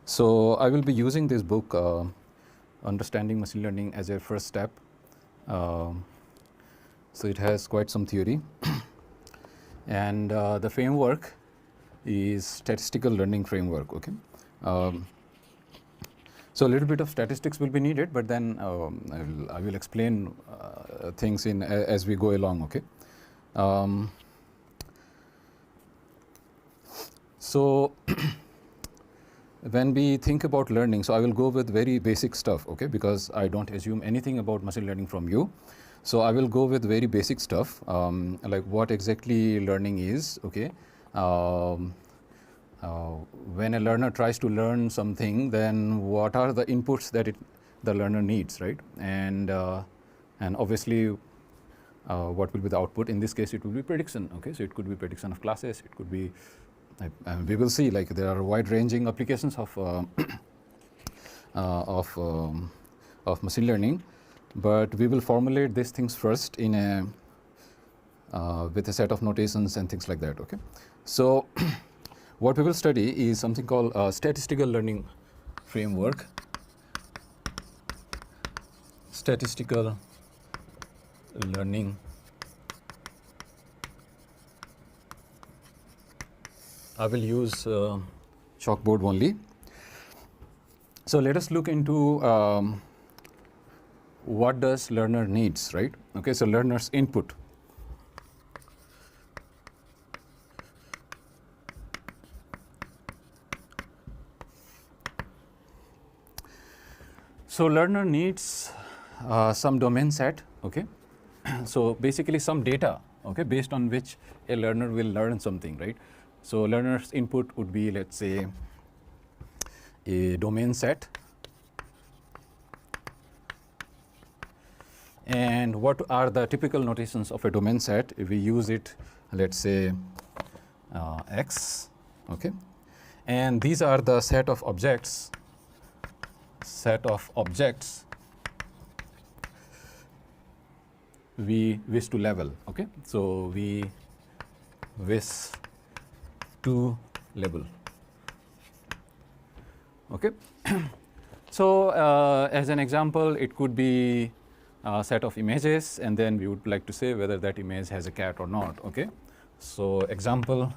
So I will be using this book, Understanding Machine Learning, as a first step. So it has quite some theory, and the framework is statistical learning framework. Okay. So a little bit of statistics will be needed, but then I will explain things as we go along. Okay. So when we think about learning, so I will go with very basic stuff, okay, because I don't assume anything about machine learning from you. So I will go with very basic stuff, like what exactly learning is, okay. When a learner tries to learn something, then what are the inputs that the learner needs, right? And obviously, what will be the output? In this case, it will be prediction, okay. So it could be prediction of classes, it could be, we will see, like there are wide-ranging applications of machine learning, but we will formulate these things first in with a set of notations and things like that. Okay, so what we will study is something called statistical learning framework. Statistical learning. I will use chalkboard only. So let us look into what does learner needs, right? Okay, so learner's input. So learner needs some domain set, okay? So basically some data, okay, based on which a learner will learn something, right? So learner's input would be, let's say, a domain set. And what are the typical notations of a domain set? If we use it, let's say, X, okay? And these are the set of objects we wish to level, okay? So we wish to level, okay? So as an example, it could be a set of images, and then we would like to say whether that image has a cat or not, okay? So example,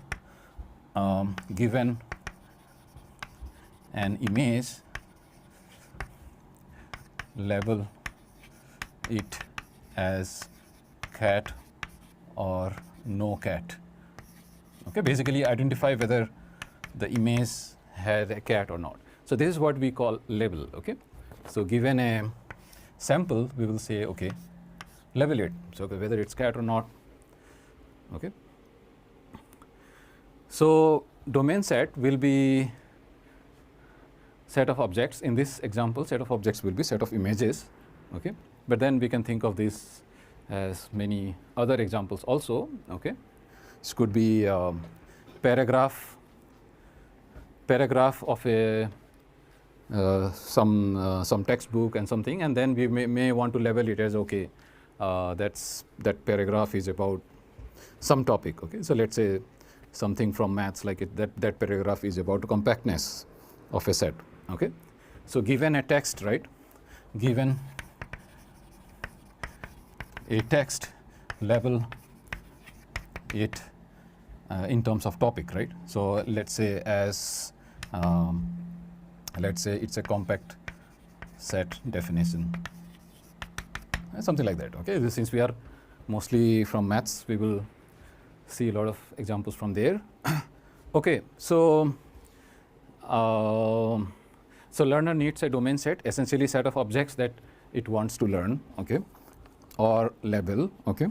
given an image, label it as cat or no cat. Okay, basically identify whether the image had a cat or not. So this is what we call label, okay? So given a sample, we will say, okay, label it. So whether it's cat or not, okay? So domain set will be set of objects. In this example, set of objects will be set of images, okay? But then we can think of this as many other examples also, okay? This could be paragraph of a some textbook and something, and then we may want to label it as, okay, that paragraph is about some topic, okay? So let's say something from maths, like that paragraph is about compactness of a set, okay? So given a text, right? Given a text, label it in terms of topic, right? So let's say as let's say it's a compact set definition, something like that, okay? Since we are mostly from maths, we will see a lot of examples from there. Okay, so so learner needs a domain set, essentially set of objects that it wants to learn, okay, or label, okay.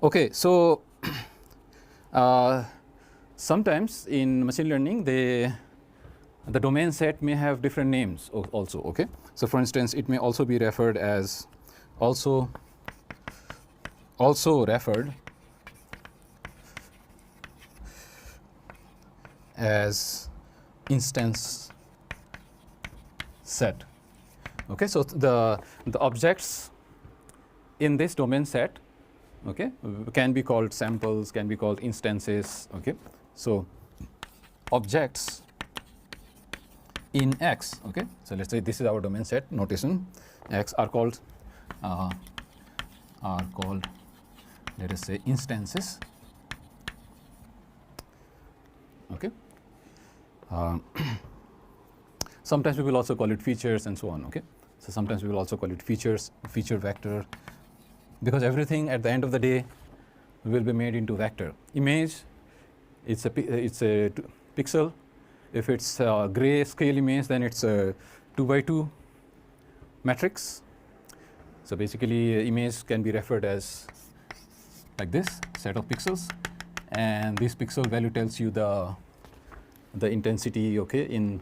Okay, so sometimes in machine learning, the domain set may have different names also, okay. So for instance, it may also be referred as also referred as instance set, okay. So the objects in this domain set, okay, can be called samples, can be called instances, okay. So objects in X. Okay, so let's say this is our domain set notation. X are called let us say instances. Okay. Sometimes we will also call it features and so on. Okay, so sometimes we will also call it features, feature vector, because everything at the end of the day will be made into vector. Image, it's a pixel. If it's a gray scale image, then it's a 2 by 2 matrix. So basically, image can be referred as like this set of pixels, and this pixel value tells you the intensity. Okay, in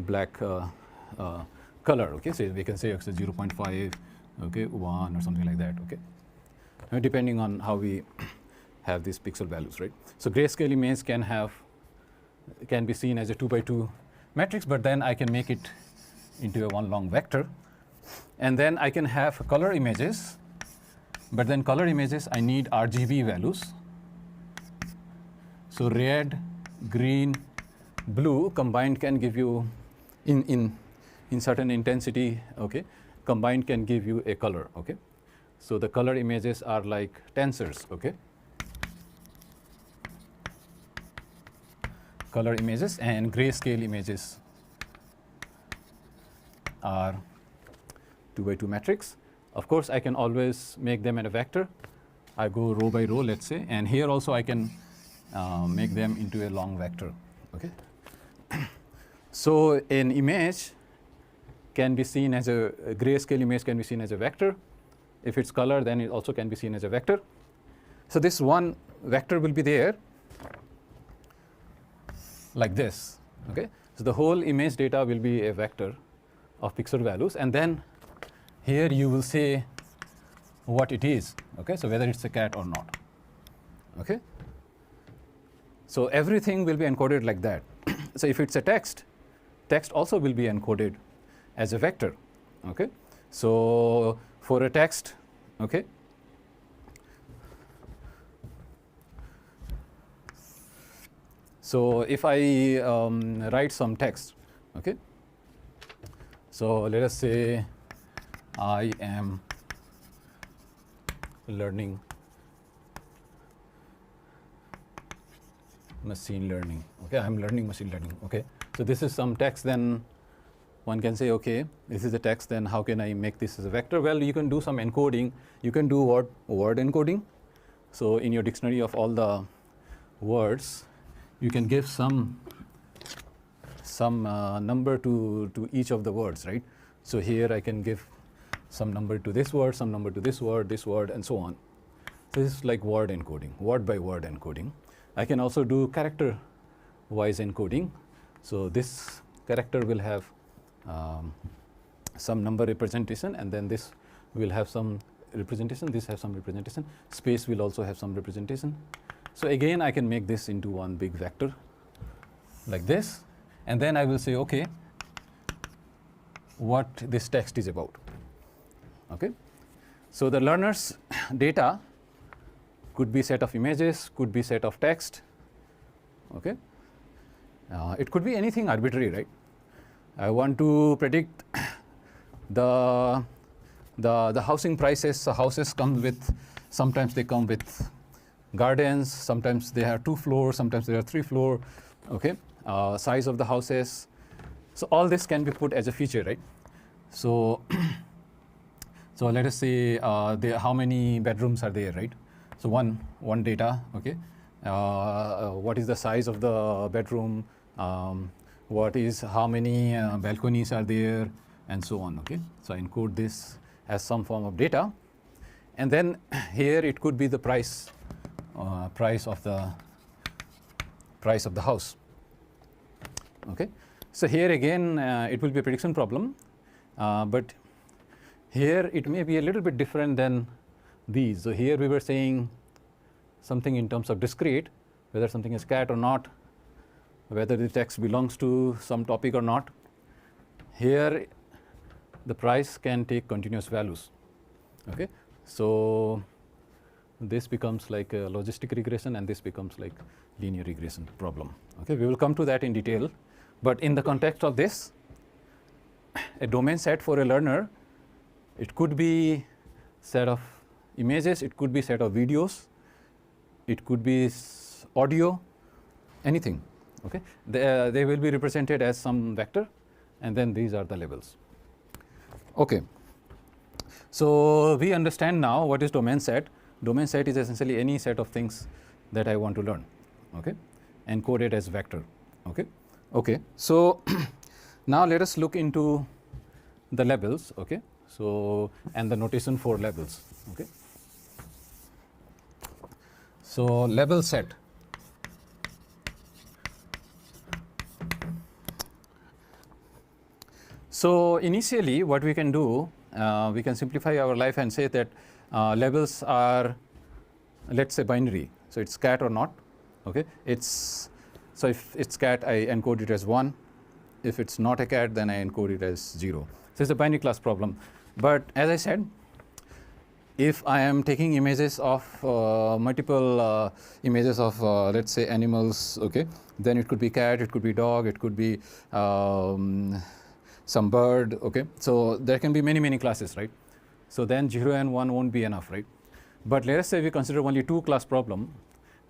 black color. Okay, so we can say it's a 0.5, okay, 1 or something like that. Okay, depending on how we have these pixel values, right? So grayscale image can be seen as a 2 by 2 matrix, but then I can make it into a one long vector, and then I can have color images, but then color images I need RGB values. So red, green, blue combined can give you in certain intensity, okay, combined can give you a color. Okay, so the color images are like tensors. Okay, color images, and grayscale images are 2 by 2 matrix. Of course, I can always make them in a vector. I go row by row, let's say, and here also I can make them into a long vector. Okay. So an image can be seen as a grayscale image can be seen as a vector. If it's color, then it also can be seen as a vector. So this one vector will be there like this. Okay, so the whole image data will be a vector of pixel values, and then here you will say what it is. Okay, so whether it's a cat or not. Okay, so everything will be encoded like that. So if it's a text also will be encoded as a vector. Okay, so for a text, okay, so if I write some text, okay, so let us say I am learning machine learning. Okay, I'm learning machine learning. Okay, so this is some text. Then one can say, okay, this is a text, then how can I make this as a vector? Well, you can do some encoding. You can do word encoding. So in your dictionary of all the words, you can give some number to each of the words, right? So here I can give some number to this word, some number to this word, and so on. So this is like word encoding, word by word encoding. I can also do character-wise encoding. So this character will have some number representation, and then this will have some representation, this has some representation, space will also have some representation. So again, I can make this into one big vector like this, and then I will say, okay, what this text is about. Okay, so the learner's data could be set of images, could be set of text. Okay, it could be anything arbitrary, right? I want to predict the housing prices. So houses come with, sometimes they come with gardens, sometimes they have 2 floors, sometimes they are 3 floors. Okay, size of the houses. So all this can be put as a feature, right? So so let us say how many bedrooms are there, right? So one data. Okay, what is the size of the bedroom? How many balconies are there, and so on. Okay, so I encode this as some form of data, and then here it could be the price of the house. Okay, so here again it will be a prediction problem, but here it may be a little bit different than these. So here we were saying something in terms of discrete, whether something is cat or not, whether the text belongs to some topic or not. Here the price can take continuous values. Okay, so this becomes like a logistic regression, and this becomes like linear regression problem. Okay, we will come to that in detail, But in the context of this, a domain set for a learner, it could be set of images, it could be set of videos, it could be audio, anything. Okay, they will be represented as some vector, and then these are the labels. Okay, so we understand now what is domain set. Domain set is essentially any set of things that I want to learn, okay, encoded as vector. Okay, so now let us look into the labels. Okay, so and the notation for labels. Okay, so label set. So initially what we can do, we can simplify our life and say that labels are, let's say, binary. So it's cat or not. Okay, so if it's cat, I encode it as 1. If it's not a cat, then I encode it as 0. So it's a binary class problem. But as I said, if I am taking images of multiple images of let's say animals, okay, then it could be cat, it could be dog, it could be some bird. Okay, so there can be many classes, right? So then 0 and 1 won't be enough, right? But let us say we consider only 2 class problem,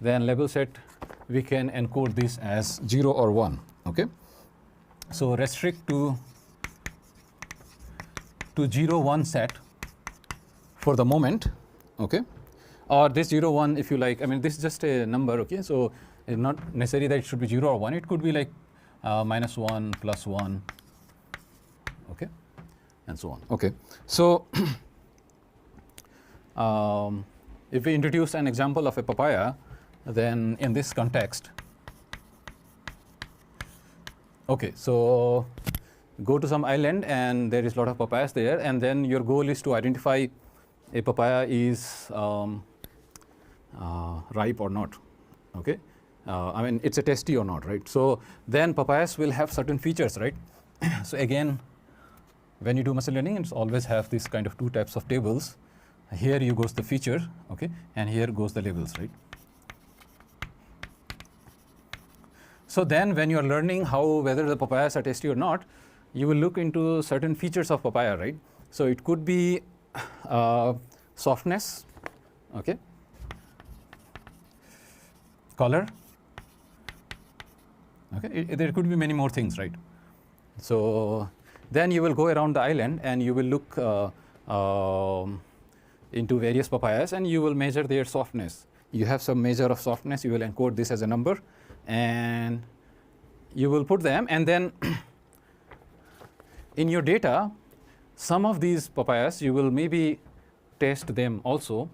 then label set we can encode this as 0 or 1. Okay, so restrict to 0 1 set for the moment. Okay, or this 0 1 if you like. I mean, this is just a number. Okay, so it's not necessary that it should be 0 or 1. It could be like -1 +1. Okay, and so on. Okay, so if we introduce an example of a papaya, then in this context, okay, so go to some island and there is a lot of papayas there, and then your goal is to identify a papaya is ripe or not. Okay, I mean, it's a tasty or not, right? So then papayas will have certain features, right? So again, when you do machine learning, it's always have this kind of 2 types of tables. Here you goes the feature, okay, and here goes the labels, right? So then when you are learning how whether the papayas are tasty or not, you will look into certain features of papaya, right? So it could be softness, okay, color, okay, there could be many more things, right? So then you will go around the island and you will look into various papayas and you will measure their softness. You have some measure of softness, you will encode this as a number and you will put them, and then in your data, some of these papayas you will maybe test them also.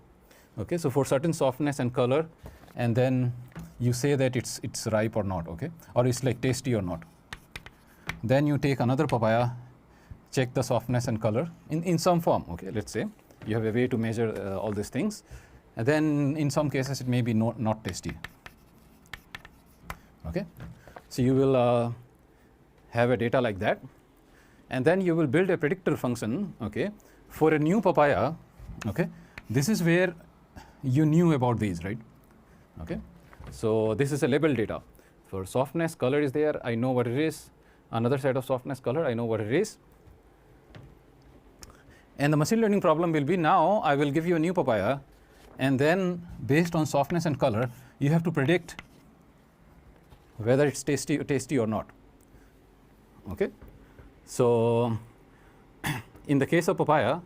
Okay, so for certain softness and color, and then you say that it's ripe or not, okay, or it's like tasty or not. Then you take another papaya, check the softness and color in some form. Okay, let's say you have a way to measure all these things, and then in some cases it may be not tasty. Okay, so you will have a data like that, and then you will build a predictor function, okay, for a new papaya. Okay, this is where you knew about these, right? Okay, so this is a label data. For softness, color is there, I know what it is. Another set of softness, color, I know what it is. And the machine learning problem will be, now I will give you a new papaya, and then based on softness and color, you have to predict whether it's tasty or not. Okay, so in the case of papaya,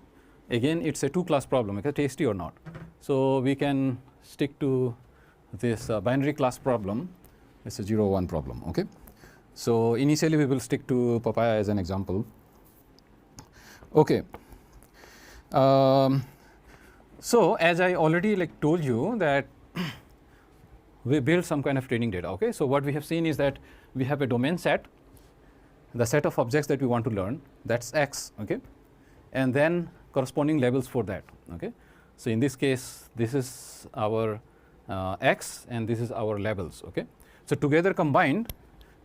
again it's a 2 class problem, okay, tasty or not. So we can stick to this binary class problem. It's a 0 1 problem. Okay, so initially we will stick to papaya as an example. Okay, so as I already told you that we build some kind of training data. Okay, so what we have seen is that we have a domain set, the set of objects that we want to learn, that's X. Okay, and then corresponding labels for that. Okay, so in this case, this is our X and this is our labels. Okay, so together combined,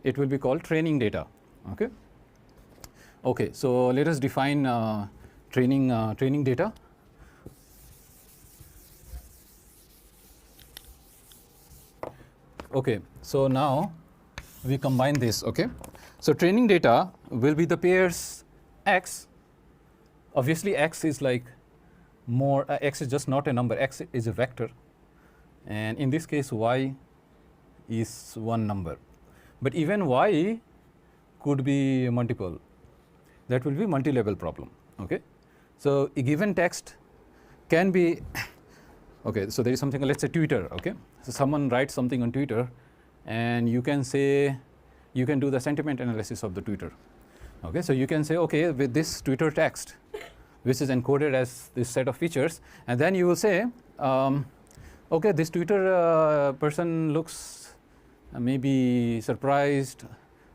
it will be called training data. Okay, okay, so let us define training data. Okay, so now we combine this. Okay, So training data will be the pairs x. Obviously x is like more, x is just not a number, x is a vector, and in this case y is one number, but even y could be multiple. That will be multi-level problem. Okay, so a given text can be okay, so there is something, let's say Twitter. Okay, so someone writes something on Twitter and you can say, you can do the sentiment analysis of the Twitter. Okay, so you can say, okay, with this Twitter text which is encoded as this set of features, and then you will say, okay, this Twitter person looks maybe surprised,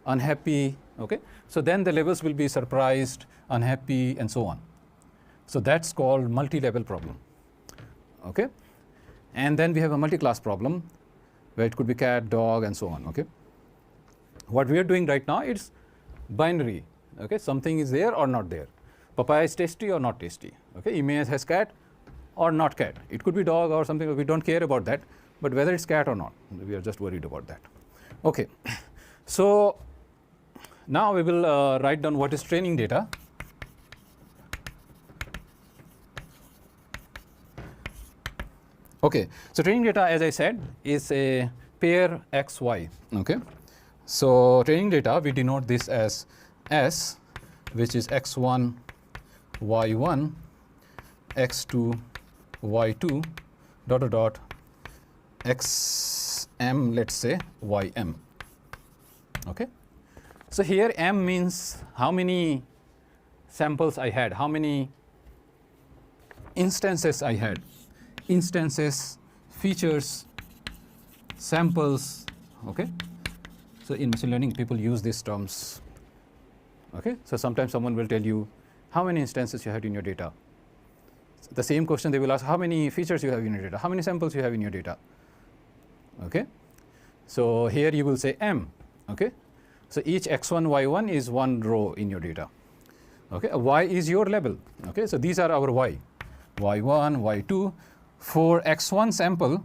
unhappy. Okay, so then the levels will be surprised, unhappy, and so on. So that's called multi-level problem. Okay, and then we have a multi-class problem where it could be cat, dog, and so on. Okay, what we are doing right now is binary. Okay, something is there or not there. Papaya is tasty or not tasty. Okay, image has cat or not cat. It could be dog or something. We don't care about that, but whether it's cat or not, we are just worried about that. Okay, so now we will write down what is training data. Okay, so training data, as I said, is a pair x, y. Okay, so training data, we denote this as S, which is x1, y1, x2, y2, dot dot dot, xm, let's say ym. Okay, so here m means how many samples I had, how many instances I had. Instances, features, samples. Okay, so in machine learning people use these terms. Okay, so sometimes someone will tell you how many instances you had in your data. The same question they will ask, how many features you have in your data, how many samples you have in your data. Okay, so here you will say m. Okay, so each x1, y1 is one row in your data. Okay, y is your label. Okay, so these are our y, y1, y2. For x1 sample,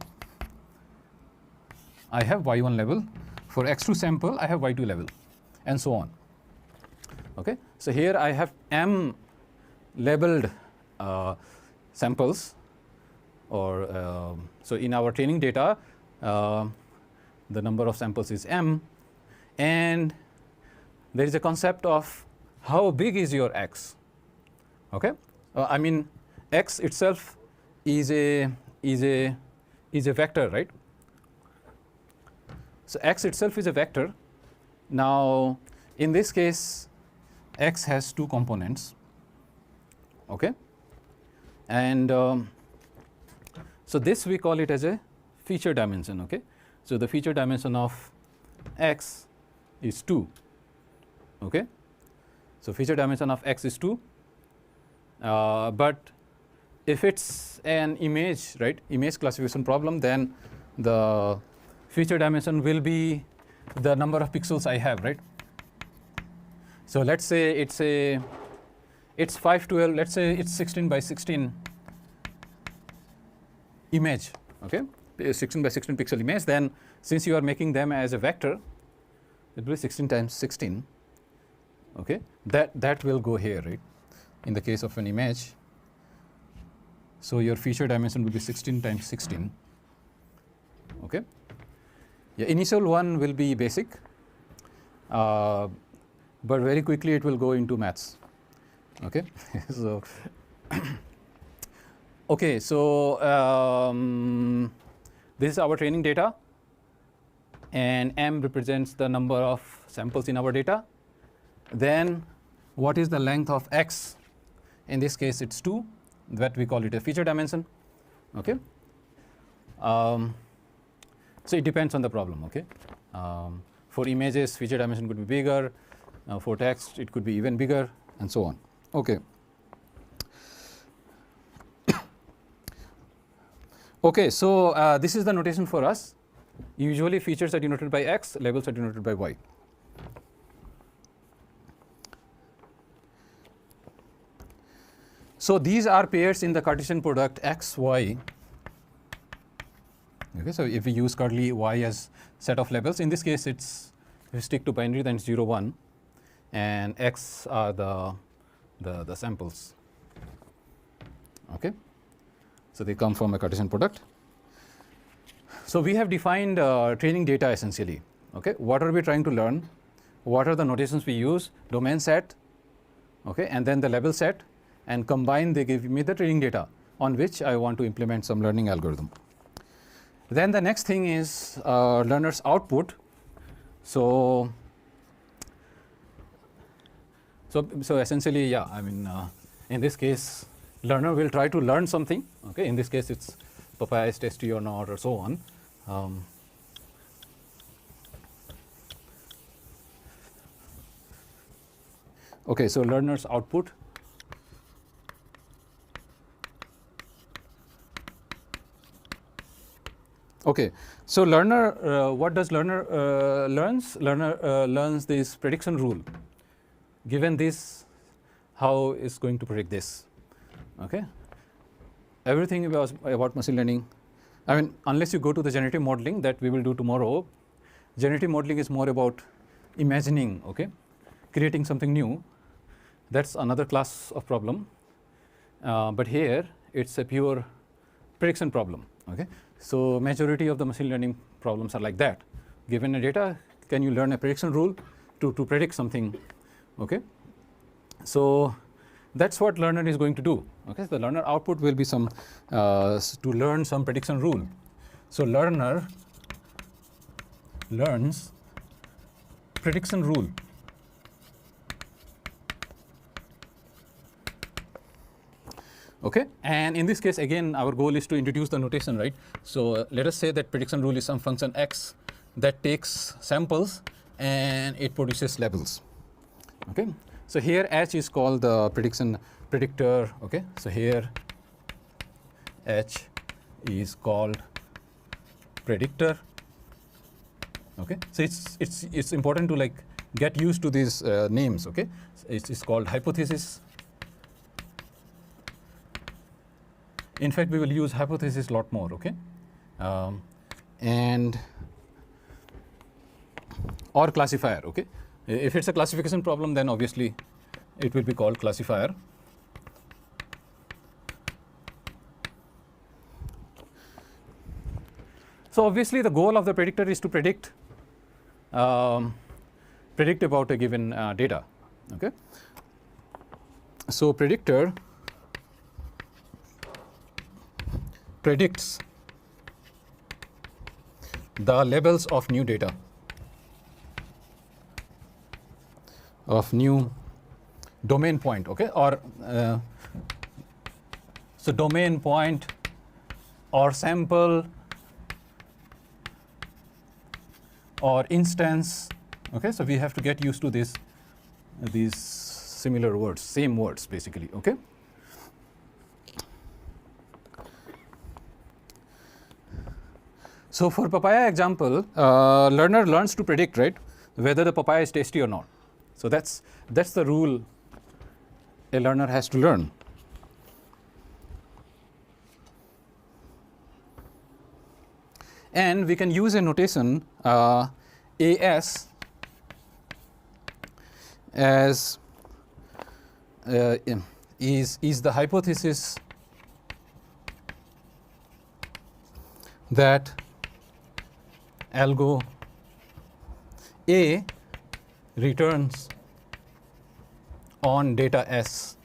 I have y1 label. For x2 sample, I have y2 label, and so on. Okay, so here I have m labeled samples, or so in our training data, the number of samples is m, and there is a concept of how big is your x. Okay, I mean x itself is a vector, right? So x itself is a vector. Now in this case, x has two components. Okay, and so this we call it as a feature dimension. Okay, so the feature dimension of x is 2. Okay, so feature dimension of x is 2, but if it's an image, right, image classification problem, then the feature dimension will be the number of pixels I have, right? So let's say it's 512, let's say it's 16 by 16 image. Okay, 16 by 16 pixel image. Then since you are making them as a vector, it will be 16 times 16. Okay, that will go here, right, in the case of an image. So your feature dimension will be 16 times 16. Okay, yeah, initial one will be basic, but very quickly it will go into maths. Okay, so okay, so this is our training data, and m represents the number of samples in our data. Then what is the length of x? In this case it's 2, that we call it a feature dimension. Okay, so it depends on the problem. Okay, for images feature dimension could be bigger, for text it could be even bigger, and so on. Okay. Okay, so this is the notation for us. Usually features are denoted by x, labels are denoted by y. So these are pairs in the Cartesian product x, y. Okay, so if we use curly y as set of labels, in this case it's, if we stick to binary, then it's 0, 1. and x are the samples. Okay, so they come from a Cartesian product. So we have defined training data essentially. Okay, what are we trying to learn? What are the notations we use? Domain set, okay, and then the label set, and combined they give me the training data on which I want to implement some learning algorithm. Then the next thing is learner's output. So essentially, yeah, I mean, in this case, learner will try to learn something. Okay, in this case, it's Papaya is tasty or not, or so on. Okay, so learner's output. Okay, so learner, what does learner learns? Learner learns this prediction rule. Given this, how is going to predict this? Okay, everything about machine learning. I mean, unless you go to the generative modeling that we will do tomorrow, generative modeling is more about imagining, okay, creating something new. That's another class of problem. But here it's a pure prediction problem. Okay, so majority of the machine learning problems are like that. Given a data, can you learn a prediction rule to predict something? Okay, so that's what learner is going to do. Okay, the learner output will be some to learn some prediction rule. So learner learns prediction rule. Okay, and in this case again our goal is to introduce the notation, right? So let us say that prediction rule is some function x that takes samples and it produces labels. Okay, so here h is called the prediction predictor. Okay, so here h is called predictor. Okay, so it's important to like get used to these names. Okay, it's called hypothesis. In fact, we will use hypothesis a lot more. Okay, and or classifier. Okay, if it's a classification problem, then obviously it will be called classifier. So obviously the goal of the predictor is to predict about a given data. Okay, so predictor predicts the labels of new data, of new domain point. Okay, or so domain point or sample or instance. Okay, so we have to get used to this these similar words, same words basically. Okay, so for papaya example, learner learns to predict, right, whether the papaya is tasty or not. So that's the rule a learner has to learn. And we can use a notation AS as is the hypothesis that algo A returns on data S.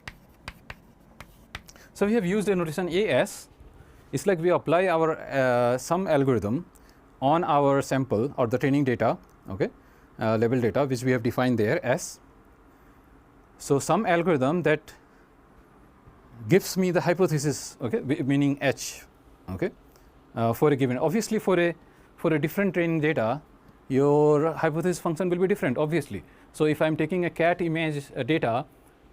So we have used a notation AS. It's like we apply our some algorithm on our sample or the training data, okay, label data, which we have defined there S. So some algorithm that gives me the hypothesis, okay, meaning H, okay, for a given. Obviously, for a different training data, your hypothesis function will be different, obviously. So if I'm taking a cat image data,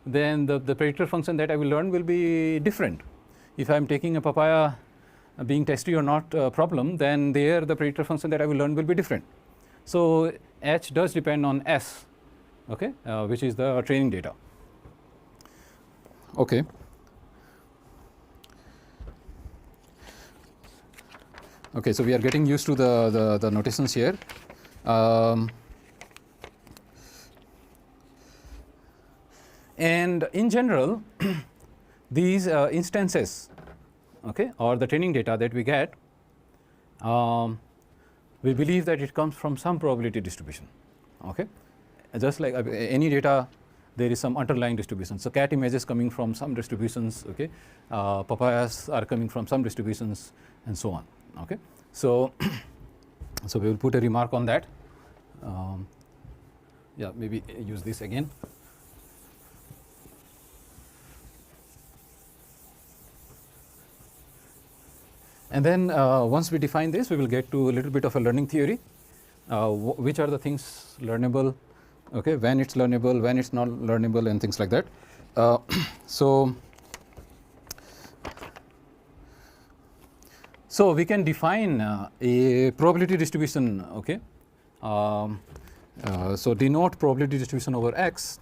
then the predictor function that I will learn will be different. If I'm taking a papaya being tasty or not problem, then there the predictor function that I will learn will be different. So H does depend on S, okay, which is the training data. Okay. Okay, so we are getting used to the notations here. And in general, these instances, okay, or the training data that we get, we believe that it comes from some probability distribution. Okay, just like any data, there is some underlying distribution. So cat images coming from some distributions. Okay, papayas are coming from some distributions, and so on. Okay, so so we will put a remark on that. Yeah, maybe use this again. And then once we define this, we will get to a little bit of a learning theory. Which are the things learnable, okay, when it's learnable, when it's not learnable, and things like that. So we can define a probability distribution, okay. So denote probability distribution over X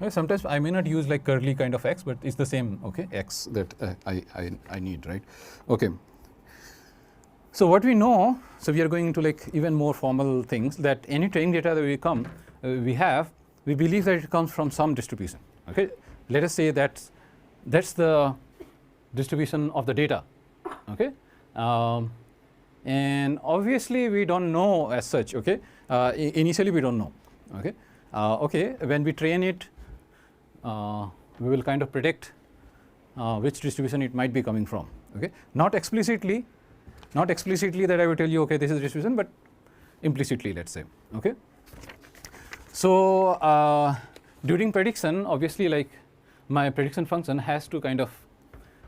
sometimes I may not use like curly kind of X, but it's the same, okay, X that I need, right? Okay. So what we know, so we are going into like even more formal things, that any training data that we have, we believe that it comes from some distribution. Okay, let us say that's the distribution of the data. Okay, and obviously we don't know as such. Okay, initially we don't know. Okay, okay, when we train it, we will kind of predict which distribution it might be coming from. Okay, not explicitly that I will tell you, okay, this is distribution, but implicitly, let's say. Okay, so during prediction, obviously, like my prediction function has to kind of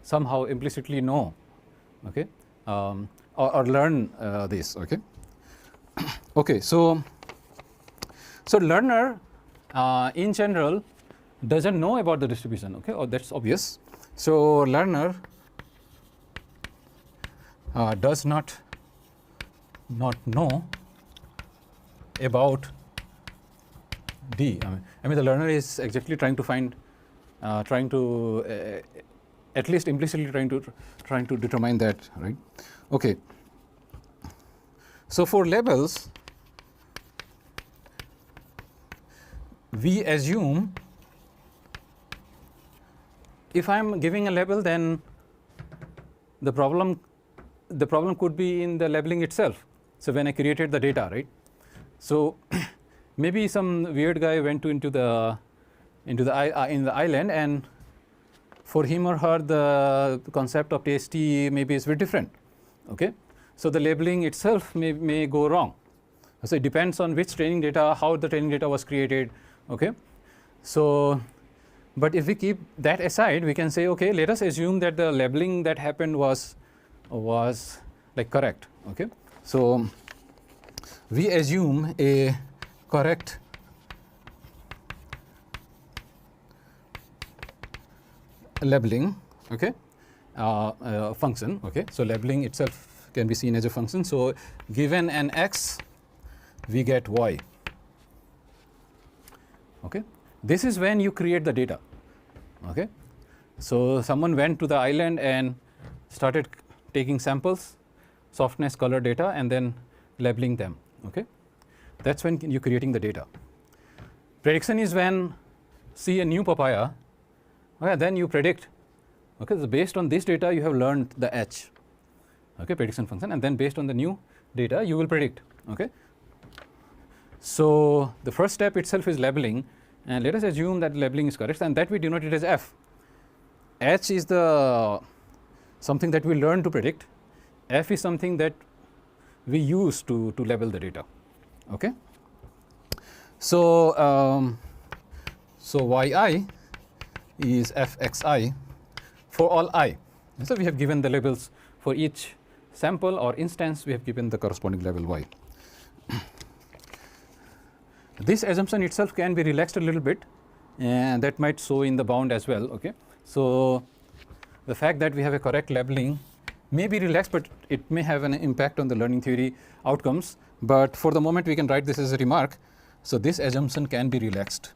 somehow implicitly know, okay, or learn this. Okay, okay, so learner in general doesn't know about the distribution. Okay, or that's obvious. So learner does not know about D. I mean the learner is exactly trying to find, at least implicitly trying to determine that, right? Okay. So for labels, we assume if I'm giving a label, then the problem could be in the labeling itself. So when I created the data, right? So maybe some weird guy went into the island, and for him or her the concept of tasty maybe is very different. Okay, so the labeling itself may go wrong. So it depends on which training data, how the training data was created. Okay, so but if we keep that aside, we can say, okay, let us assume that the labeling that happened was like correct. Okay, so we assume a correct labeling, okay, function. Okay, so labeling itself can be seen as a function. So given an X, we get Y. Okay, this is when you create the data. Okay, so someone went to the island and started taking samples, softness, color data, and then labeling them. Okay, that's when you're creating the data. Prediction is when see a new papaya, okay, then you predict. Okay, so based on this data you have learned the H, okay, prediction function, and then based on the new data you will predict. Okay, so the first step itself is labeling, and let us assume that labeling is correct, and that we denote it as F. H is the something that we learn to predict. F is something that we use to label the data. Okay, so yi is fxi for all I. And so we have given the labels for each sample or instance. We have given the corresponding label y. This assumption itself can be relaxed a little bit, and that might show in the bound as well. Okay, so the fact that we have a correct labeling may be relaxed, but it may have an impact on the learning theory outcomes. But for the moment, we can write this as a remark. So this assumption can be relaxed.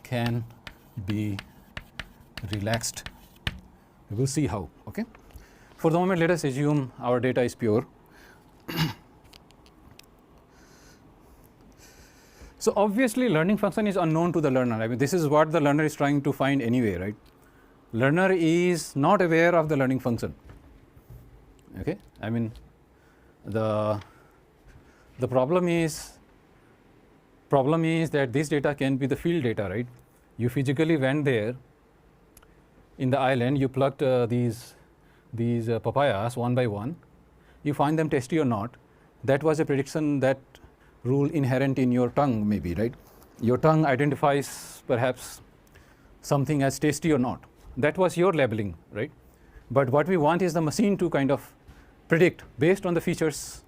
Can be relaxed. We will see how. Okay. For the moment, let us assume our data is pure. So obviously, learning function is unknown to the learner. I mean, this is what the learner is trying to find anyway, right? Learner is not aware of the learning function. Okay, I mean, the problem is that this data can be the field data, right? You physically went there in the island, you plucked these papayas one by one, you find them tasty or not. That was a prediction, that rule inherent in your tongue maybe, right? Your tongue identifies perhaps something as tasty or not. That was your labeling, right? But what we want is the machine to kind of predict based on the features,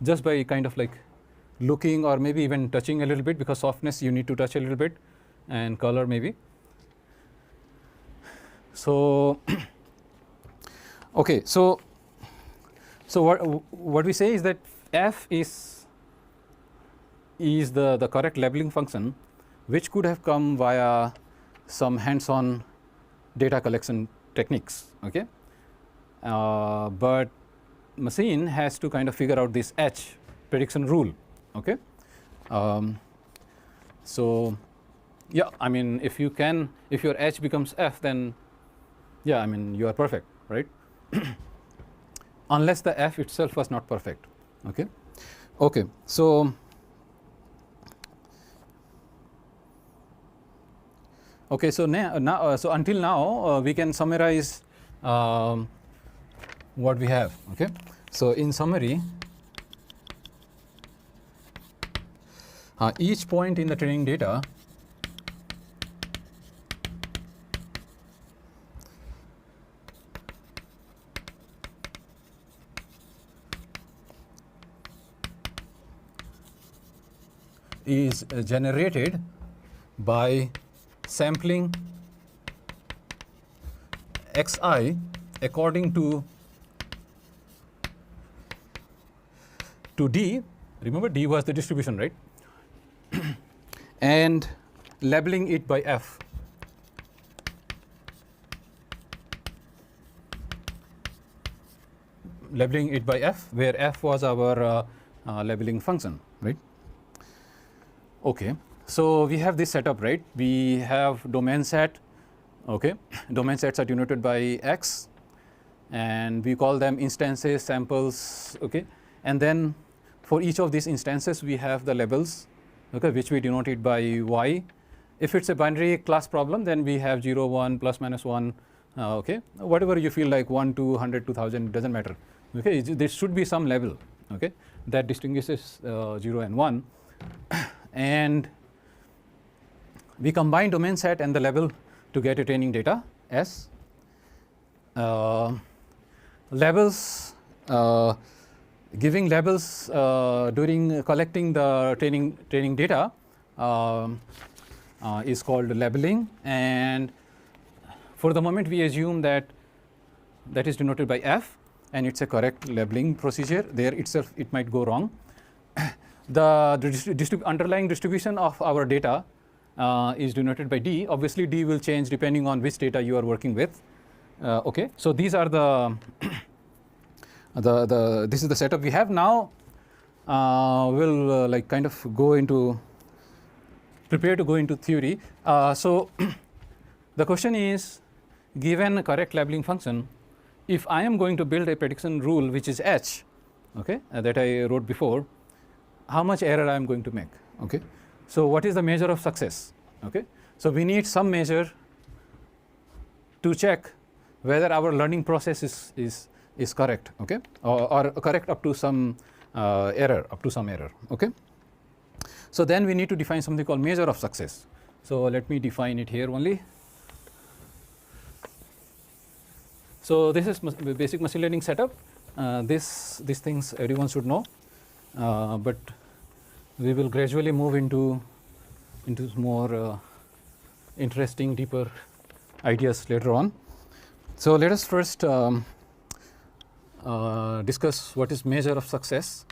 just by kind of like looking or maybe even touching a little bit, because softness you need to touch a little bit, and color maybe. So okay, so what we say is that f is the correct labeling function, which could have come via some hands-on data collection techniques. Okay, but machine has to kind of figure out this H prediction rule. Okay, so yeah, I mean, if your H becomes F, then yeah, I mean, you are perfect, right? Unless the F itself was not perfect. Okay, okay, so okay, so now so until now we can summarize what we have. Okay, so in summary, each point in the training data is generated by sampling xi according to d. Remember, d was the distribution, right? And labeling it by f. Labeling it by f, where f was our labeling function, right? Okay, so we have this setup, right? We have domain set. Okay, domain sets are denoted by x, and we call them instances, samples. Okay, and then for each of these instances we have the labels, okay, which we denote it by y. If it's a binary class problem, then we have 0, 1, plus minus 1. Okay, whatever you feel like, 1, 2, 100, 2000, doesn't matter. Okay, there should be some label, okay, that distinguishes 0 and 1. And we combine domain set and the label to get a training data S. Labels, giving labels during collecting the training data is called labeling, and for the moment we assume that is denoted by F, and it's a correct labeling procedure. There itself it might go wrong. The underlying distribution of our data is denoted by D. Obviously, D will change depending on which data you are working with. Okay, so these are this is the setup we have now. We'll like kind of prepare to go into theory. So the question is, given a correct labeling function, if I am going to build a prediction rule which is H, okay, that I wrote before, how much error I am going to make? Okay, so what is the measure of success? Okay, so we need some measure to check whether our learning process is correct, okay, or correct up to some error, okay. So then we need to define something called measure of success. So let me define it here only. So this is basic machine learning setup. These things everyone should know, but we will gradually move into more interesting, deeper ideas later on. So let us first discuss what is measure of success.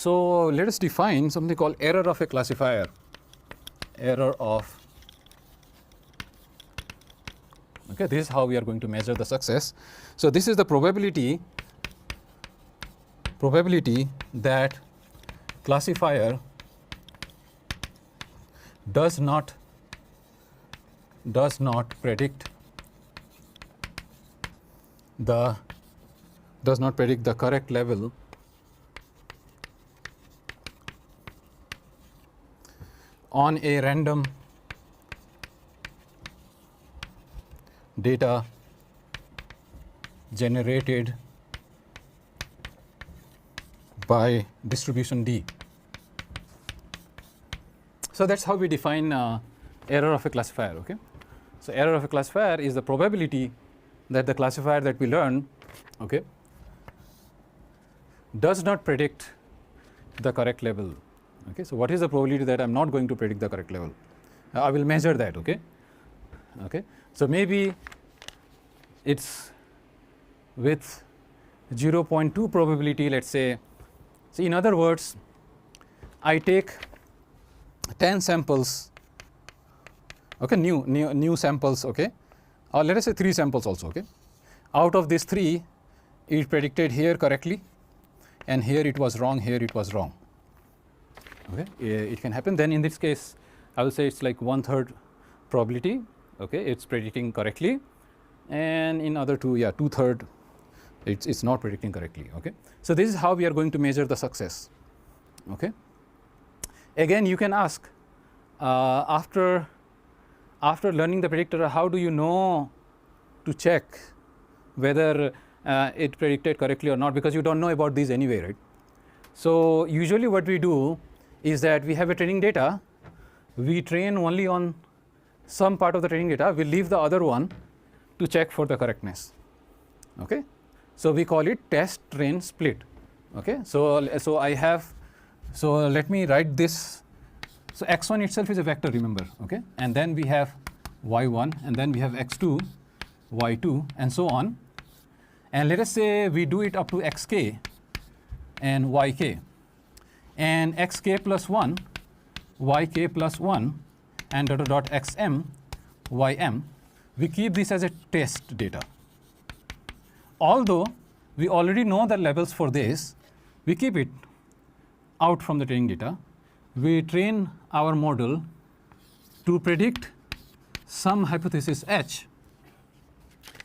So let us define something called error of a classifier. Error of, okay, this is how we are going to measure the success. So this is the probability that classifier does not predict the correct level on a random data generated by distribution D. So that's how we define error of a classifier. Okay, so error of a classifier is the probability that the classifier that we learn, okay, does not predict the correct level. Okay, so what is the probability that I'm not going to predict the correct level? I will measure that. Okay, okay. So maybe it's with 0.2 probability, let's say. So in other words, I take 10 samples, okay, new samples, okay, or let us say 3 samples also, okay. Out of these 3, it predicted here correctly, and here it was wrong, here it was wrong. Okay, it can happen. Then in this case, I will say it's like 1/3 probability. Okay, it's predicting correctly, and in other 2, yeah, 2/3, it's not predicting correctly. Okay, so this is how we are going to measure the success. Okay. Again, you can ask after learning the predictor, how do you know to check whether it predicted correctly or not, because you don't know about these anyway, right? So usually what we do is that we have a training data, we train only on some part of the training data, we leave the other one to check for the correctness. Okay, so we call it test train split. Okay, so let me write this. So x1 itself is a vector, remember, okay, and then we have y1, and then we have x2, y2, and so on. And let us say we do it up to xk and yk, and xk plus 1, yk plus 1, and dot xm, ym. We keep this as a test data. Although we already know the levels for this, we keep it out from the training data. We train our model to predict some hypothesis H.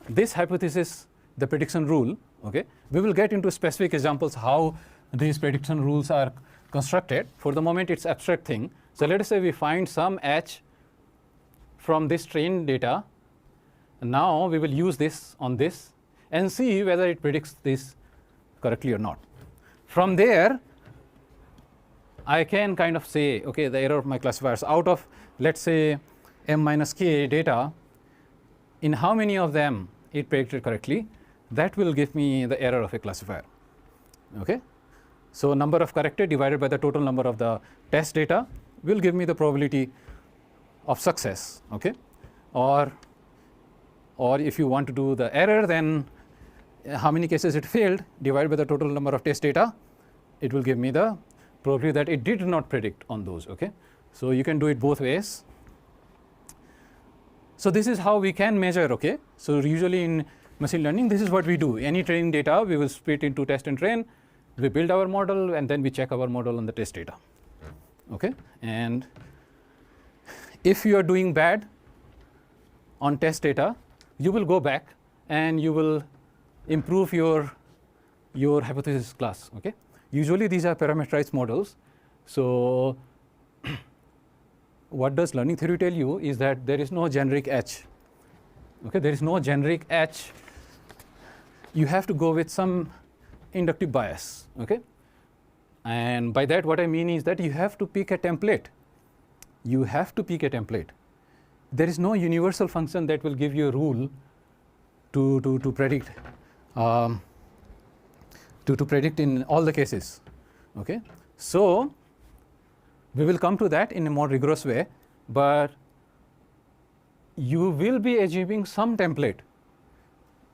This hypothesis, the prediction rule, okay, we will get into specific examples how these prediction rules are constructed. For the moment, it's abstract thing. So let us say we find some H from this trained data. Now we will use this on this and see whether it predicts this correctly or not. From there, I can kind of say, okay, the error of my classifiers, out of, let's say, m minus k data, in how many of them it predicted correctly, that will give me the error of a classifier. Okay, so number of corrected divided by the total number of the test data will give me the probability of success. Okay, or if you want to do the error, then how many cases it failed divided by the total number of test data, it will give me the probability that it did not predict on those. Okay, so you can do it both ways. So this is how we can measure. Okay, so usually in machine learning, this is what we do. Any training data, we will split into test and train. We build our model, and then we check our model on the test data. Okay, and if you are doing bad on test data, you will go back and you will improve your hypothesis class. Okay, usually these are parameterized models. So what does learning theory tell you is that there is no generic H. Okay, there is no generic H. You have to go with some inductive bias. Okay, and by that what I mean is that you have to pick a template. You have to pick a template. There is no universal function that will give you a rule to predict to predict in all the cases. Okay, so we will come to that in a more rigorous way, but you will be achieving some template.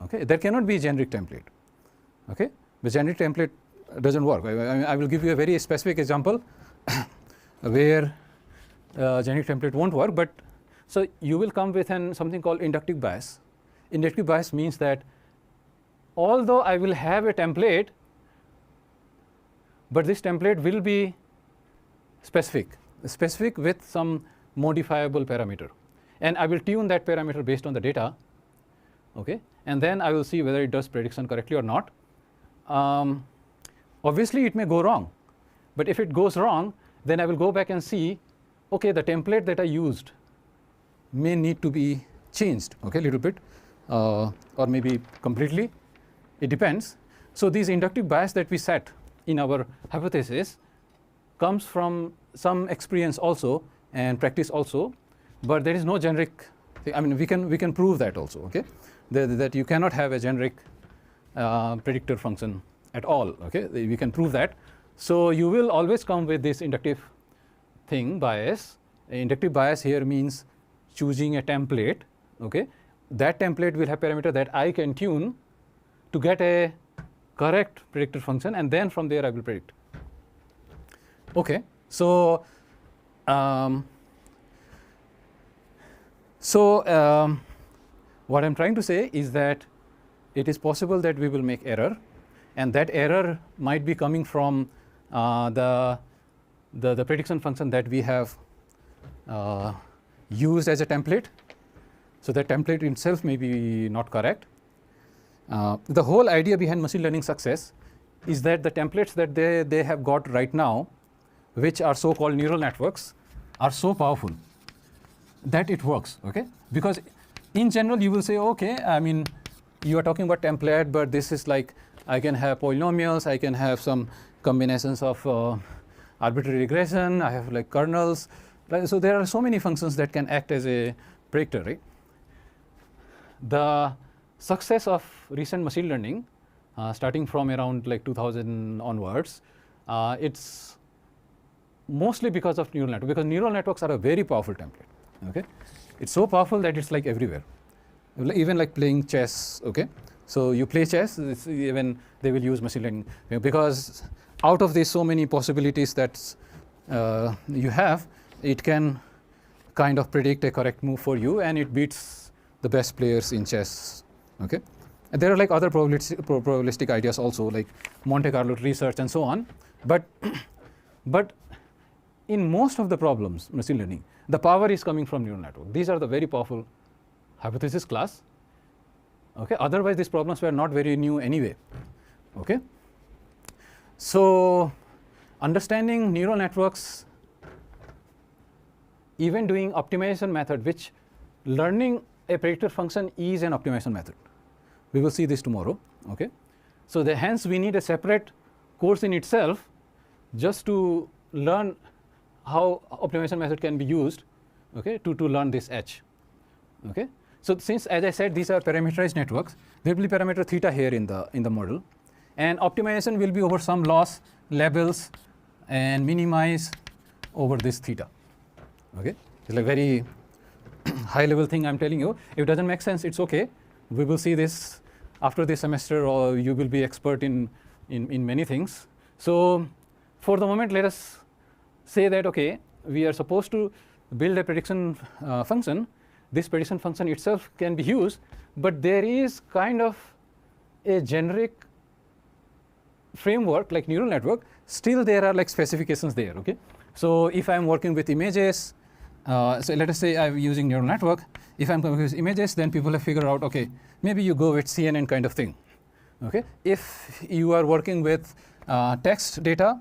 Okay, there cannot be a generic template. Okay, the generic template doesn't work. I will give you a very specific example where generic template won't work. But so you will come with something called inductive bias. Inductive bias means that although I will have a template, but this template will be specific with some modifiable parameter, and I will tune that parameter based on the data, okay, and then I will see whether it does prediction correctly or not. Obviously it may go wrong, but if it goes wrong, then I will go back and see, okay, the template that I used may need to be changed, okay, a little bit, or maybe completely. It depends. So these inductive bias that we set in our hypothesis comes from some experience also and practice also, but there is no generic thing. I mean, we can prove that also, okay, that you cannot have a generic predictor function at all, okay, we can prove that. So you will always come with this inductive thing, bias. Inductive bias here means choosing a template, okay. That template will have parameter that I can tune to get a correct predictor function, and then from there I will predict. Okay, so what I'm trying to say is that it is possible that we will make error, and that error might be coming from the prediction function that we have used as a template. So the template itself may be not correct. The whole idea behind machine learning success is that the templates that they have got right now, which are so-called neural networks, are so powerful that it works, okay? Because in general you will say, okay, I mean, you are talking about template, but this is like, I can have polynomials, I can have some combinations of arbitrary regression, I have like kernels. So there are so many functions that can act as a predictor, right? The success of recent machine learning, starting from around like 2000 onwards, it's mostly because of neural networks, because neural networks are a very powerful template, okay? It's so powerful that it's like everywhere, even like playing chess, okay? So you play chess, even they will use machine learning, because out of these so many possibilities that you have, it can kind of predict a correct move for you, and it beats the best players in chess, okay? And there are like other probabilistic ideas also, like Monte Carlo research and so on, but in most of the problems, machine learning, the power is coming from neural network. These are the very powerful hypothesis class, okay? Otherwise these problems were not very new anyway, okay? So understanding neural networks, even doing optimization method, which learning a predictor function is an optimization method. We will see this tomorrow, okay? So hence we need a separate course in itself just to learn how optimization method can be used, okay, to learn this H, okay? So since, as I said, these are parameterized networks, there will be parameter theta here in the model, and optimization will be over some loss levels and minimize over this theta, okay? It's like very high level thing I'm telling you. If it doesn't make sense, it's okay. We will see this after this semester, or you will be expert in many things. So for the moment, let us say that, okay, we are supposed to build a prediction function. This prediction function itself can be used, but there is kind of a generic framework like neural network. Still there are like specifications there, okay? So if I'm working with images, so let us say I'm using neural network. If I'm working with images, then people have figured out, okay, maybe you go with CNN kind of thing, okay? If you are working with text data,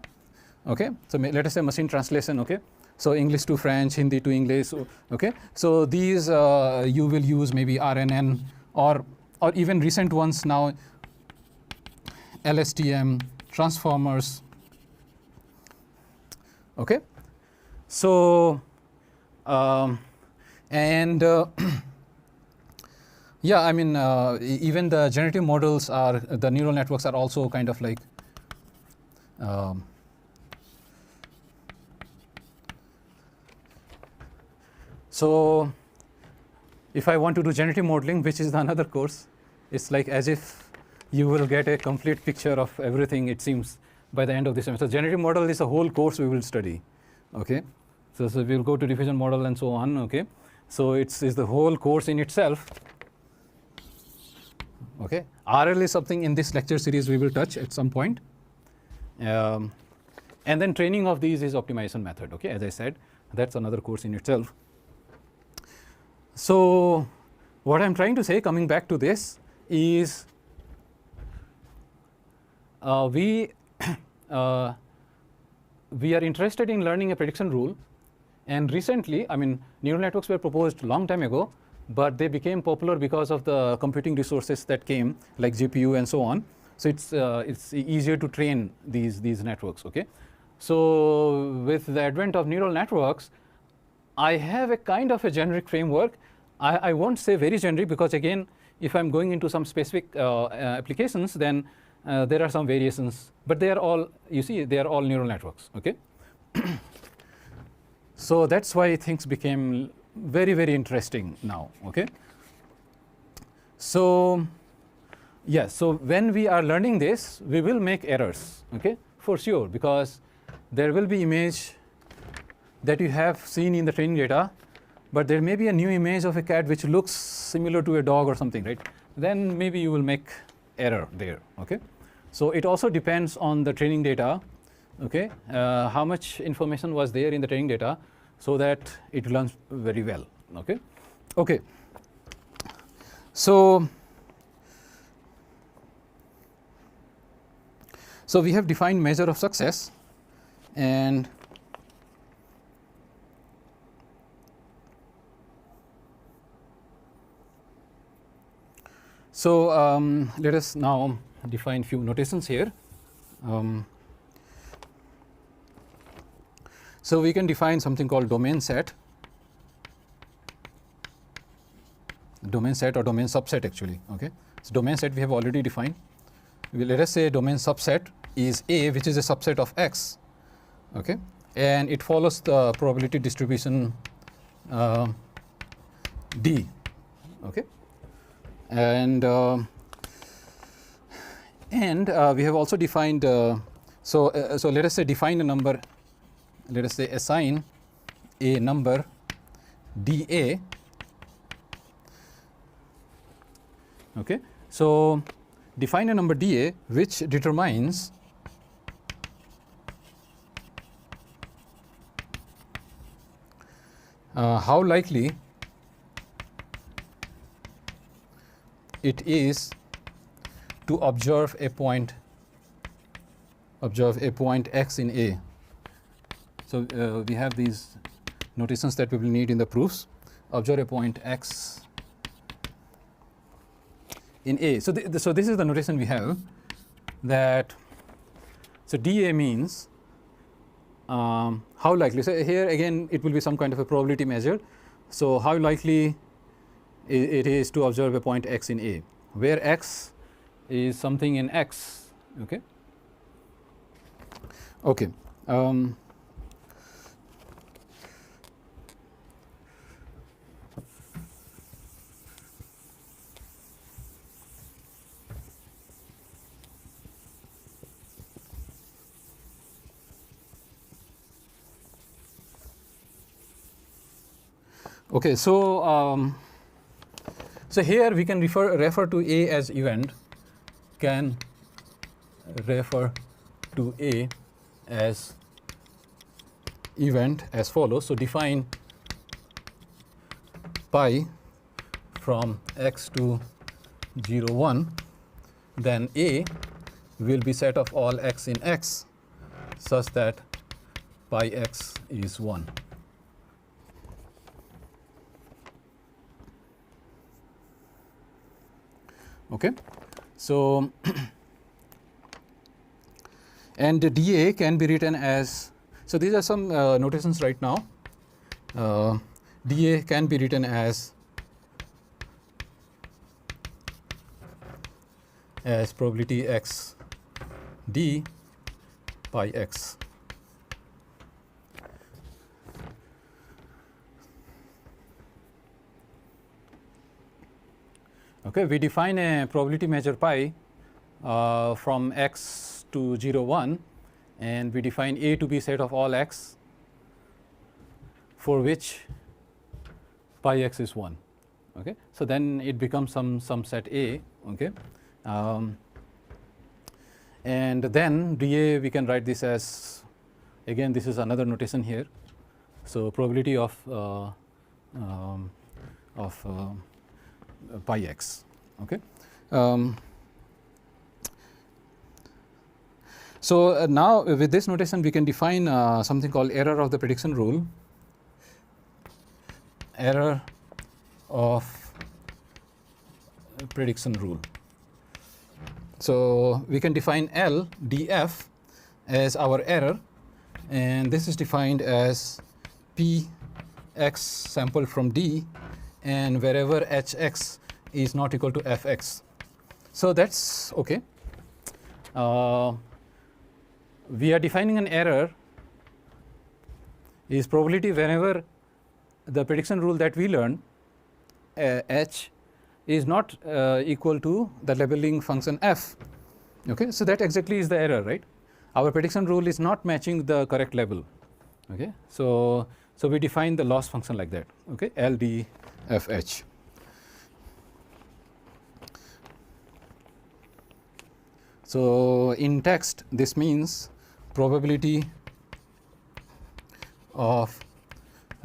okay, so let us say machine translation, okay? So English to French, Hindi to English, okay? So these you will use maybe RNN or even recent ones now, LSTM, transformers, okay? So, yeah, I mean, even the generative models are, the neural networks are also kind of like, so if I want to do generative modeling, which is another course, it's like as if you will get a complete picture of everything, it seems, by the end of this semester. Generative model is a whole course we will study. Okay, so we will go to diffusion model and so on. Okay, so it's the whole course in itself. Okay, RL is something in this lecture series we will touch at some point. And then training of these is optimization method. Okay, as I said, that's another course in itself. So what I'm trying to say, coming back to this, is we are interested in learning a prediction rule, and recently, I mean, neural networks were proposed long time ago, but they became popular because of the computing resources that came, like GPU and so on. So it's easier to train these networks. Okay, so with the advent of neural networks, I have a kind of a generic framework. I won't say very generic, because again, if I'm going into some specific applications, then there are some variations, but they are all, you see, they are all neural networks. Okay. So that's why things became very, very interesting now. Okay. So yes, so when we are learning this, we will make errors. Okay, for sure, because there will be image that you have seen in the training data, but there may be a new image of a cat which looks similar to a dog or something, right? Then maybe you will make error there. Okay, so it also depends on the training data. Okay, how much information was there in the training data, so that it learns very well. Okay, okay. So we have defined measure of success, and so let us now define few notations here. So we can define something called domain set or domain subset actually. Okay, so domain set we have already defined. Let us say domain subset is A, which is a subset of X. Okay, and it follows the probability distribution D. Okay, and we have also defined. So let us say define a number. Let us say assign a number dA. Okay, so define a number dA which determines how likely it is to observe a point X in A. So we have these notations that we will need in the proofs. Observe a point X in A. So this is the notation we have, that so dA means how likely. So here again it will be some kind of a probability measure. So how likely it is to observe a point X in A, where X is something in X. Okay. Okay. Okay, so here we can refer to A as event, can refer to A as event as follows. So define pi from X to 0, 1, then A will be set of all X in X such that pi X is 1. Okay, so and the dA can be written as, so these are some notations right now. dA can be written as probability X d pi X. Okay, we define a probability measure pi from X to 0, 1 and we define A to be set of all x for which pi x is 1. Okay, so then it becomes some set A. Okay, and then dA we can write this as, again this is another notation here. So probability of pi x. Okay. So now with this notation we can define something called error of the prediction rule. Error of prediction rule. So we can define L df as our error, and this is defined as P x sampled from D, and wherever Hx is not equal to Fx. So that's okay. We are defining an error is probability whenever the prediction rule that we learned H is not equal to the labeling function f. Okay, so that exactly is the error, right? Our prediction rule is not matching the correct label. Okay, so we define the loss function like that. Okay, LDFH. So in text this means probability of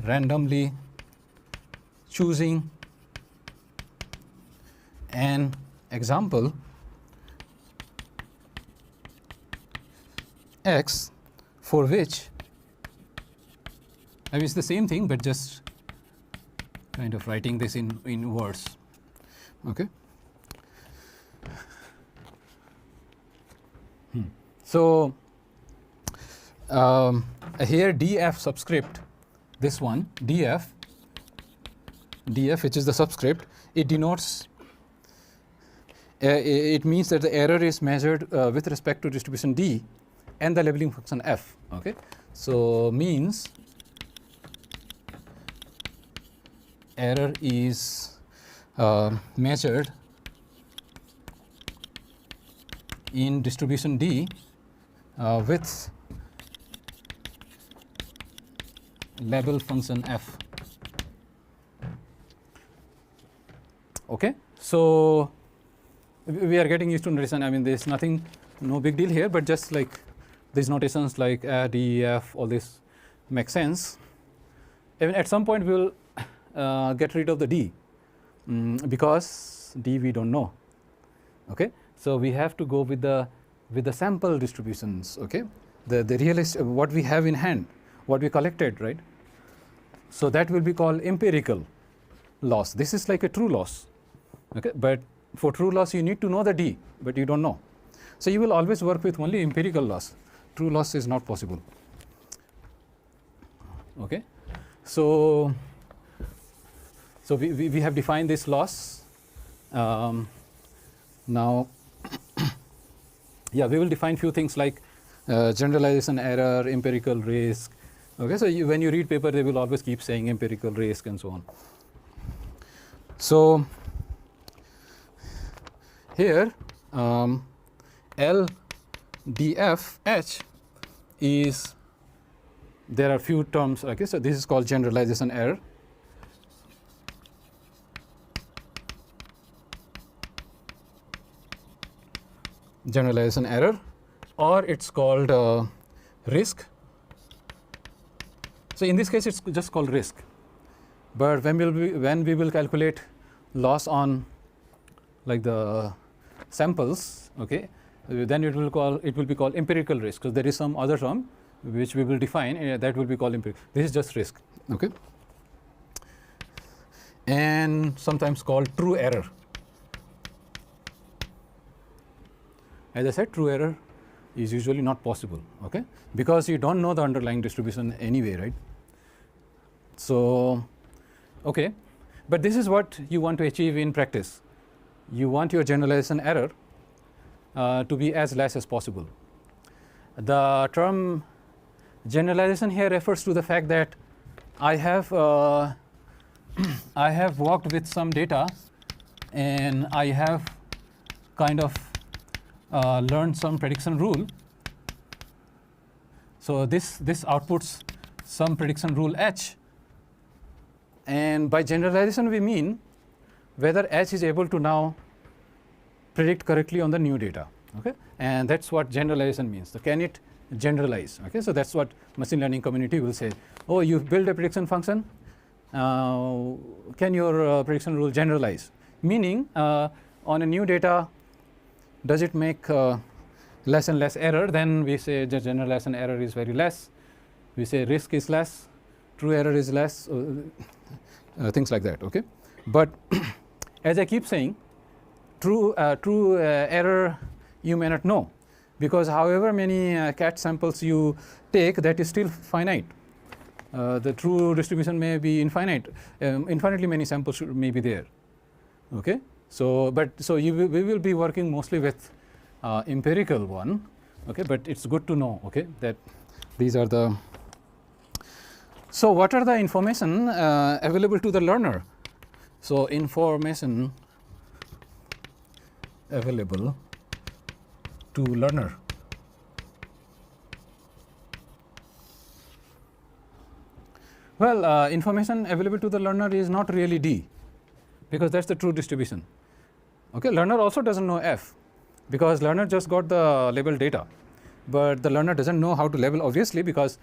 randomly choosing an example x for which, I mean it's the same thing but just kind of writing this in words. Okay. So here df subscript, this one df which is the subscript, it denotes it means that the error is measured with respect to distribution D and the labeling function f. Okay, so means error is measured in distribution D with label function f. Okay, so we are getting used to notation. I mean there is nothing, no big deal here, but just like these notations like D, F, all this makes sense. Even at some point we will get rid of the D because D we don't know. Okay, so we have to go with the sample distributions. Okay, the realist what we have in hand, what we collected, right? So that will be called empirical loss. This is like a true loss. Okay, but for true loss you need to know the D, but you don't know. So you will always work with only empirical loss. True loss is not possible. Okay, so we have defined this loss. Now yeah, we will define few things like generalization error, empirical risk. Okay, so when you read paper they will always keep saying empirical risk and so on. So here LDFH is, there are few terms. Okay, so this is called generalization error. Generalization error, or it's called risk. So in this case it's just called risk, but when we will calculate loss on like the samples, okay, then it will be called empirical risk, because there is some other term which we will define that will be called empirical. This is just risk. Okay, and sometimes called true error. As I said, true error is usually not possible, okay, because you don't know the underlying distribution anyway, right? So okay, but this is what you want to achieve in practice. You want your generalization error to be as less as possible. The term generalization here refers to the fact that I have worked with some data and I have kind of learned some prediction rule, So this outputs some prediction rule H, and by generalization we mean whether H is able to now predict correctly on the new data. Okay, and that's what generalization means. So can it generalize? Okay, so that's what machine learning community will say. Oh, you build a prediction function. Can your prediction rule generalize? Meaning, on a new data, does it make less and less error? Then we say the generalization error is very less. We say risk is less, true error is less, things like that. Okay, but as I keep saying, true error you may not know, because however many cat samples you take, that is still finite. The true distribution may be infinite. Infinitely many samples may be there. Okay, so we will be working mostly with empirical one. Okay, but it's good to know. Okay, that these are the. So what are the information available to the learner? So information available to learner. Well, information available to the learner is not really D, because that's the true distribution. Okay, learner also doesn't know F, because learner just got the label data, but the learner doesn't know how to label, obviously, because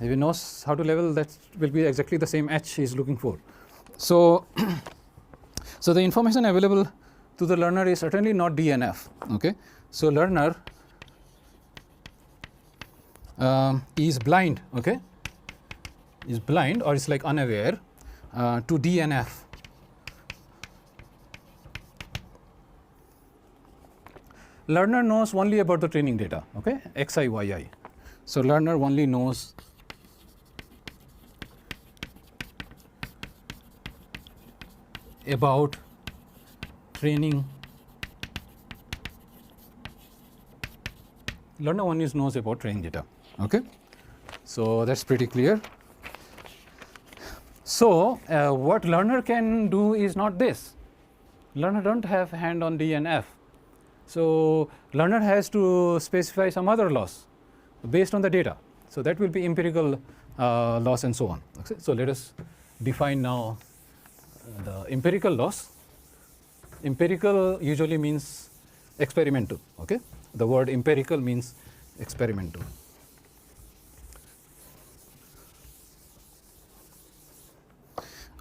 if he knows how to label, that will be exactly the same H he is looking for. So, so the information available to the learner is certainly not D and F. Okay, so learner is blind. Okay, is blind or is like unaware to D and F. Learner knows only about the training data. Okay, Xi, Yi. So learner only knows about training. Learner only knows about training data. Okay, so that's pretty clear. So what learner can do is not this. Learner don't have hand on D and F. So learner has to specify some other loss based on the data. So that will be empirical loss and so on. Okay? So let us define now the empirical loss. Empirical usually means experimental. Okay, the word empirical means experimental.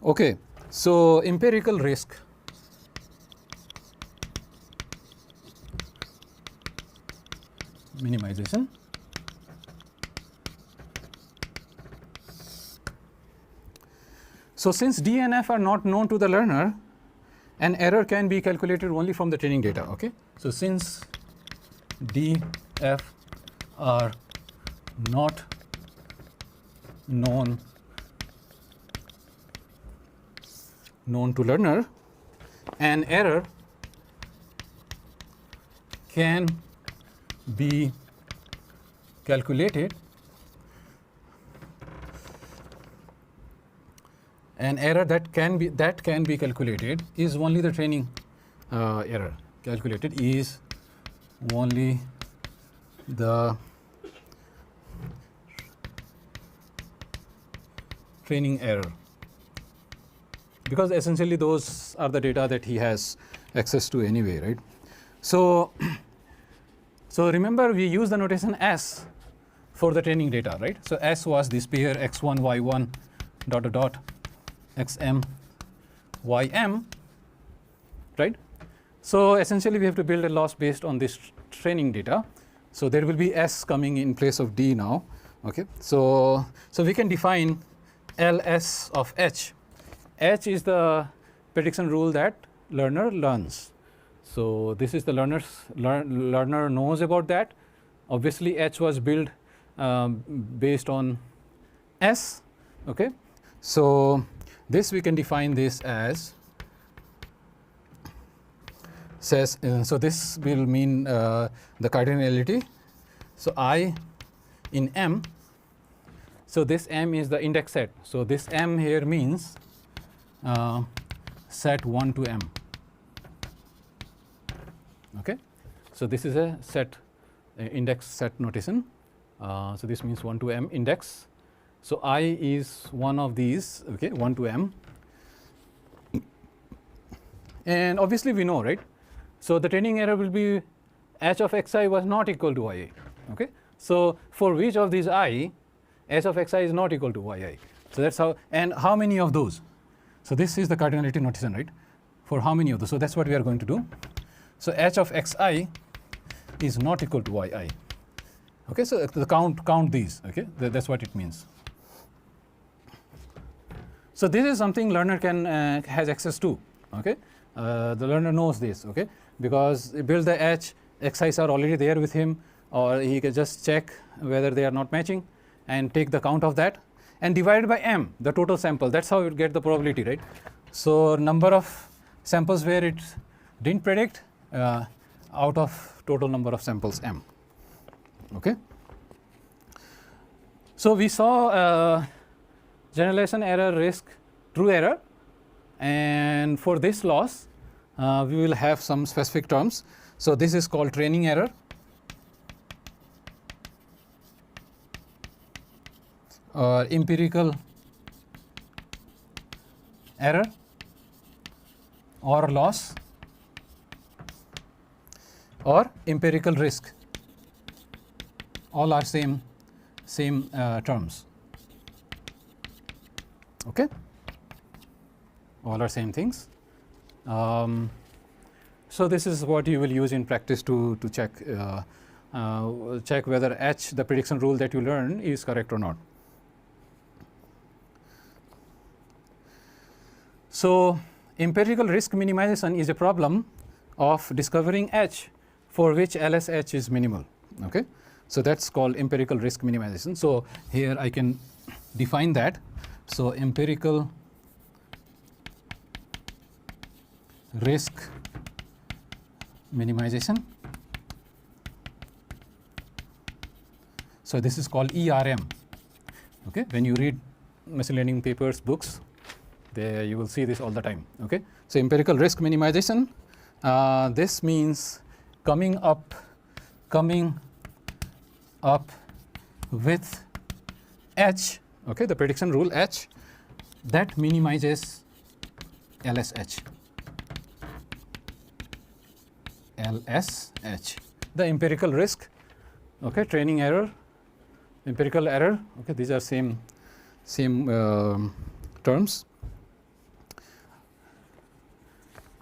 Okay, so empirical risk. Minimization. So since D and F are not known to the learner, an error can be calculated only from the training data. Okay, so since D, F are not known to learner, an error can be calculated. An error that can be calculated is only the training error. Calculated is only the training error, because essentially those are the data that he has access to anyway, right? So remember, we use the notation S for the training data, right? So S was this pair x1 y1 ... xm ym, right? So essentially we have to build a loss based on this training data. So there will be S coming in place of D now. Okay, so we can define LS of H. H is the prediction rule that learner learns. So this is the learner knows about that. Obviously H was built based on S. Okay, so this we can define this as says, so this will mean the cardinality. So I in M, so this M is the index set. So this M here means set 1 to M. Okay, so this is a set index set notation. So this means 1 to m index. So I is one of these, okay, 1 to m. And obviously we know, right? So the training error will be h of xi was not equal to yi. Okay? So for which of these I, h of xi is not equal to yi. So that's how, and how many of those? So this is the cardinality notation, right? For how many of those? So that's what we are going to do. So h of xi is not equal to yi. Okay, so the count these, okay? That's what it means. So this is something learner can has access to, okay? The learner knows this, okay? Because build the h, xi's are already there with him, or he can just check whether they are not matching and take the count of that and divide by m, the total sample. That's how you get the probability, right? So number of samples where it didn't predict out of total number of samples m. Okay. So we saw generalization error, risk, true error, and for this loss we will have some specific terms. So this is called training error, or empirical error, or loss, or empirical risk. All are same terms. Okay, all are same things. So this is what you will use in practice to check check whether H, the prediction rule that you learn, is correct or not. So empirical risk minimization is a problem of discovering H for which LSH is minimal. Okay, so that's called empirical risk minimization. So here I can define that. So empirical risk minimization. So this is called ERM. Okay, when you read machine learning papers, books, there you will see this all the time. Okay, so empirical risk minimization. This means coming up with H. Okay, the prediction rule H that minimizes LSH. LSH, the empirical risk, okay, training error, empirical error, okay, these are same terms.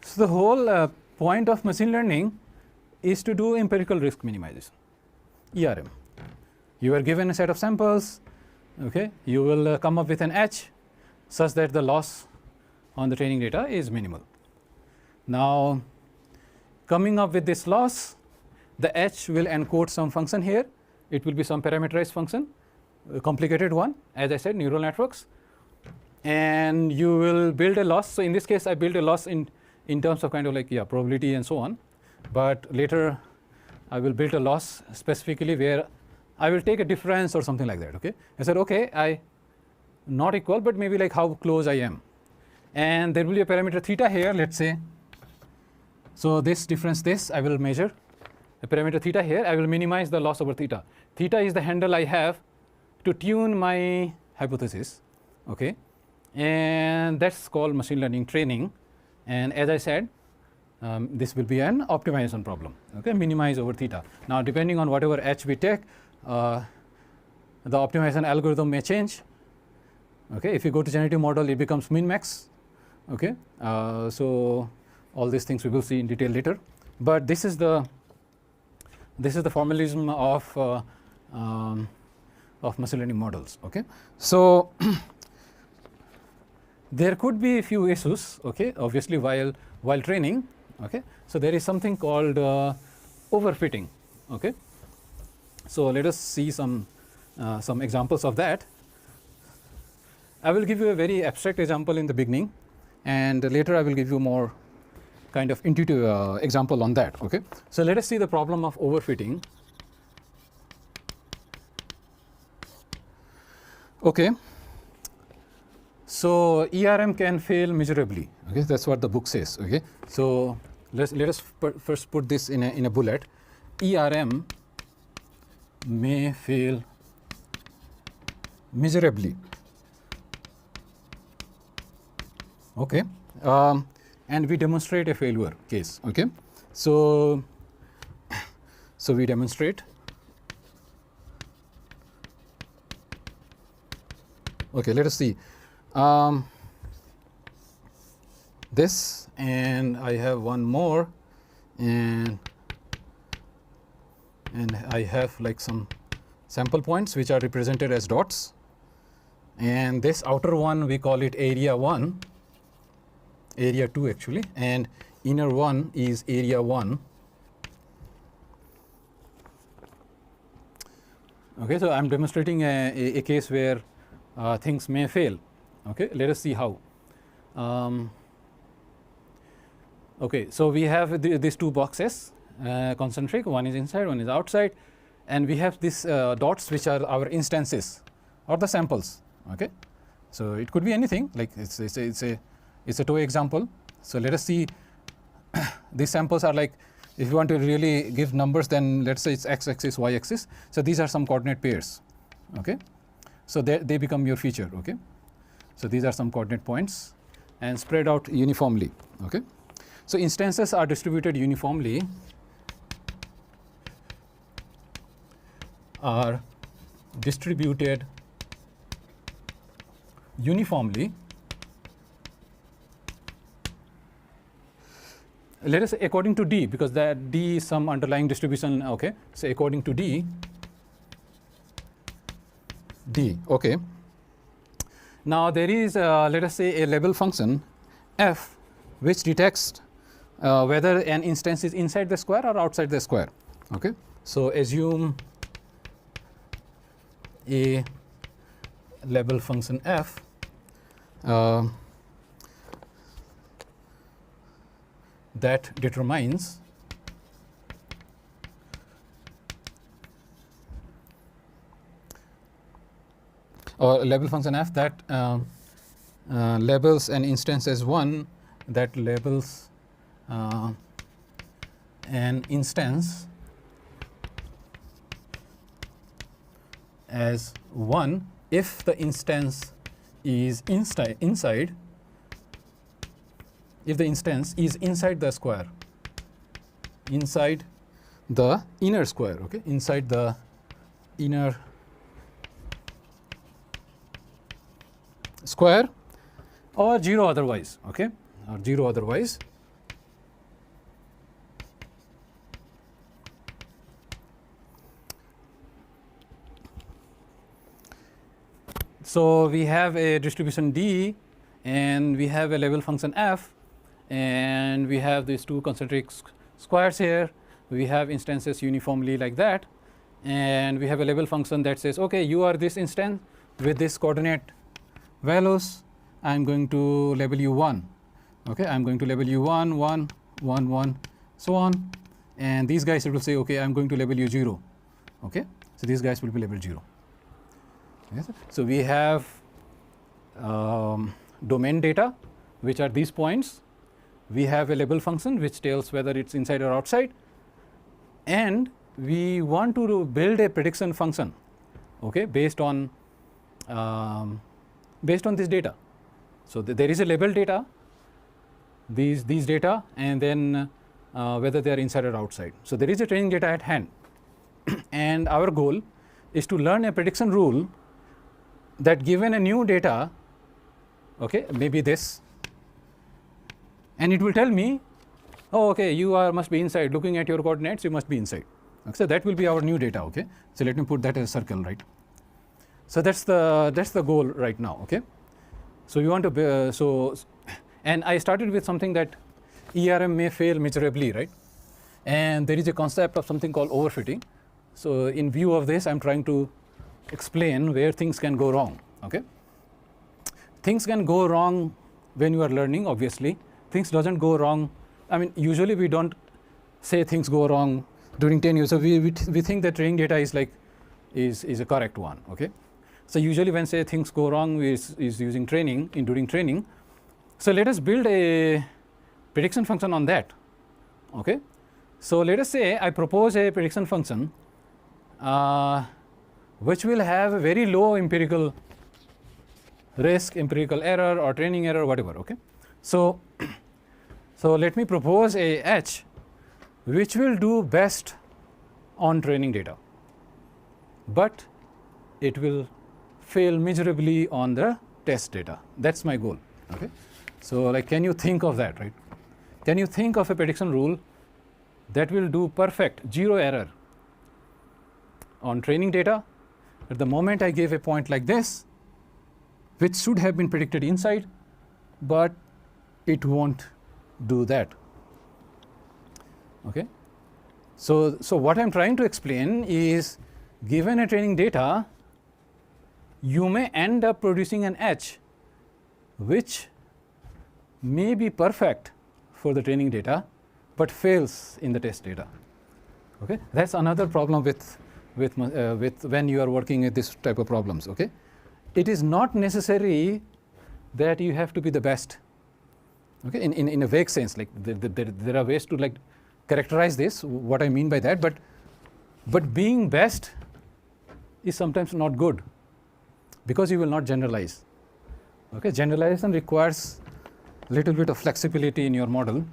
So the whole point of machine learning is to do empirical risk minimization, ERM. You are given a set of samples, okay, you will come up with an H such that the loss on the training data is minimal. Now coming up with this loss, the H will encode some function here. It will be some parameterized function, a complicated one, as I said, neural networks. And you will build a loss. So in this case, I built a loss in terms of kind of like, yeah, probability and so on. But later, I will build a loss specifically where I will take a difference or something like that. Okay, I said, okay, I not equal, but maybe like how close I am. And there will be a parameter theta here, let's say. So this difference, this I will measure a parameter theta here. I will minimize the loss over theta. Theta is the handle I have to tune my hypothesis. Okay, and that's called machine learning training. And as I said, this will be an optimization problem. Okay, minimize over theta. Now depending on whatever H we take, the optimization algorithm may change. Okay, if you go to generative model, it becomes min max. Okay, so all these things we will see in detail later. But this is the formalism of machine learning models. Okay, so there could be a few issues. Okay, obviously while training. Okay, so there is something called overfitting. Okay, so let us see some examples of that. I will give you a very abstract example in the beginning, and later I will give you more kind of intuitive example on that. Okay, so let us see the problem of overfitting. Okay, so ERM can fail miserably. Okay, that's what the book says. Okay, so let us first put this in a bullet. ERM may fail miserably. Okay, and we demonstrate a failure case. Okay, so we demonstrate. Okay, let us see this, and I have one more, and I have like some sample points which are represented as dots, and this outer one we call it area 1, area 2 actually, and inner one is area 1. Okay, so I am demonstrating a case where things may fail. Okay, let us see how. Okay, so we have these two boxes, concentric, one is inside, one is outside, and we have these dots which are our instances or the samples. Okay, so it could be anything, like it's a toy example. So let us see. These samples are like, if you want to really give numbers, then let's say it's x-axis, y-axis. So these are some coordinate pairs. Okay, so they become your feature. Okay, so these are some coordinate points and spread out uniformly. Okay, so instances are distributed uniformly, let us say according to D, because that D is some underlying distribution. Okay, so according to D. Okay, now there is let us say a label function f which detects whether an instance is inside the square or outside the square. Okay, so assume a label function f that determines or label function f that labels an instance as 1, that labels an instance as 1 if the instance is inside if the instance is inside the square, inside the inner square. Okay, inside the inner square, or 0 otherwise. Okay, or 0 otherwise. So we have a distribution D, and we have a label function f, and we have these two concentric squares here. We have instances uniformly like that, and we have a label function that says, okay, you are this instance with this coordinate values. I am going to label you 1. Okay, I am going to label you 1, 1, 1, 1, so on, and these guys will say, okay, I am going to label you 0. Okay, so these guys will be labeled 0. Yes. So we have domain data, which are these points. We have a label function which tells whether it's inside or outside, and we want to build a prediction function, okay, based on this data. So there is a label data, these data, and then whether they are inside or outside. So there is a training data at hand, and our goal is to learn a prediction rule that given a new data, okay, maybe this, and it will tell me, oh, okay, you must be inside. Looking at your coordinates, you must be inside. Okay, so that will be our new data. Okay, so let me put that as a circle, right? So that's the goal right now. Okay, so we want to and I started with something that ERM may fail miserably, right? And there is a concept of something called overfitting. So in view of this, I'm trying to explain where things can go wrong. Okay, things can go wrong when you are learning. Obviously, things doesn't go wrong. I mean, usually we don't say things go wrong during tenure. So we think that training data is a correct one. Okay, so usually when say things go wrong is using training during training. So let us build a prediction function on that. Okay, so let us say I propose a prediction function which will have a very low empirical risk, empirical error or training error, whatever. Okay, so let me propose a H which will do best on training data, but it will fail miserably on the test data. That's my goal. Okay, so like, can you think of that, right? Can you think of a prediction rule that will do perfect, zero error on training data? At the moment I gave a point like this, which should have been predicted inside, but it won't do that. Okay, so what I'm trying to explain is, given a training data, you may end up producing an H which may be perfect for the training data but fails in the test data. Okay, that's another problem with when you are working with this type of problems. Okay, it is not necessary that you have to be the best. Okay, in a vague sense, like there are ways to like characterize this, what I mean by that, but being best is sometimes not good, because you will not generalize. Okay, generalization requires little bit of flexibility in your model.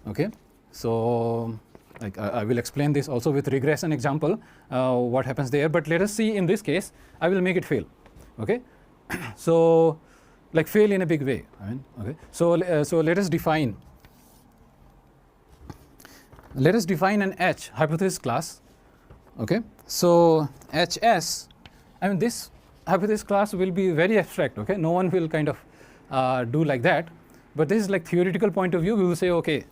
Okay, so like I will explain this also with regression example, what happens there, but let us see in this case I will make it fail. Okay, so like fail in a big way. I mean, okay, so let us define an H hypothesis class. Okay, so HS, I mean, this hypothesis class will be very abstract. Okay, no one will kind of do like that, but this is like theoretical point of view. We will say, okay,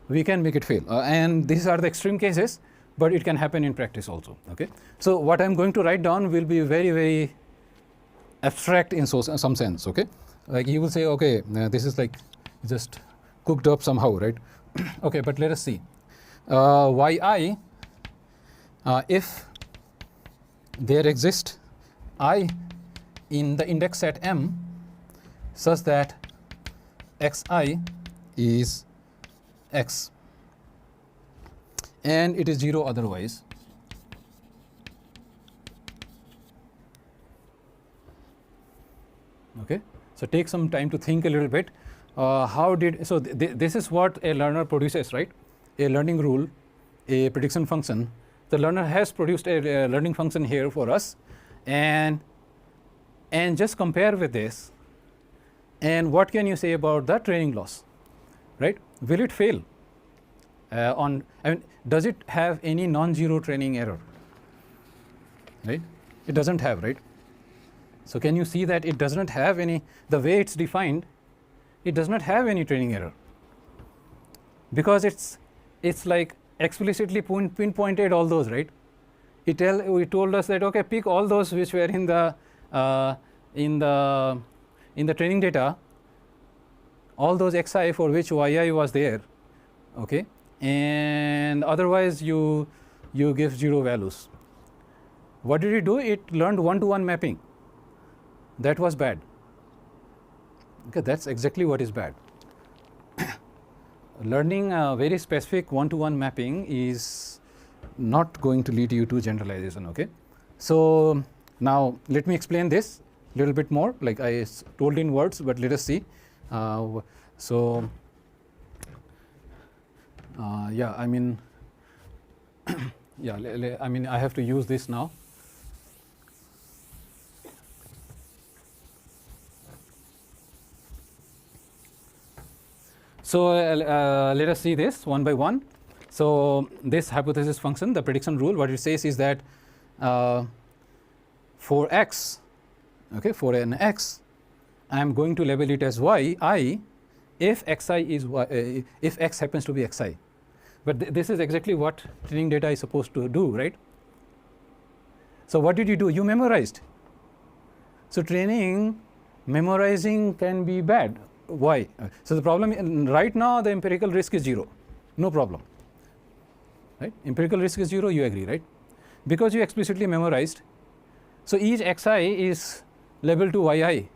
we can make it fail, and these are the extreme cases, but it can happen in practice also. Okay, so what I'm going to write down will be very, very abstract in some sense. Okay, like you will say, okay, this is like just cooked up somehow, right? Okay, but let us see. Yi, if there exists I in the index set M such that Xi is X and it is 0 otherwise, okay, so take some time to think a little bit. This is what a learner produces, right? A learning rule, a prediction function. The learner has produced a learning function here for us, and just compare with this, and what can you say about the training loss, right? Will it fail I mean, does it have any non-zero training error, right? It doesn't have, right? So can you see that it does not have any, the way it's defined, it does not have any training error, because it's like explicitly pinpointed all those, right? It told us that, okay, pick all those which were in the training data, all those Xi for which Yi was there, okay, and otherwise you give 0 values. What did it do? It learned one-to-one mapping. That was bad. Okay, that's exactly what is bad. Learning a very specific one-to-one mapping is not going to lead you to generalization. Okay, so now let me explain this a little bit more, like I told in words, but let us see. Yeah, I mean, yeah, I mean, I have to use this now. So let us see this one by one. So this hypothesis function, the prediction rule, what it says is that for x, okay, for an x, I am going to label it as yi if xi is y, if x happens to be xi. But this is exactly what training data is supposed to do, right? So what did you do? You memorized. So training, memorizing can be bad. Why? So the problem right now, the empirical risk is 0, no problem, right? Empirical risk is 0, you agree, right? Because you explicitly memorized. So each xi is labeled to yi,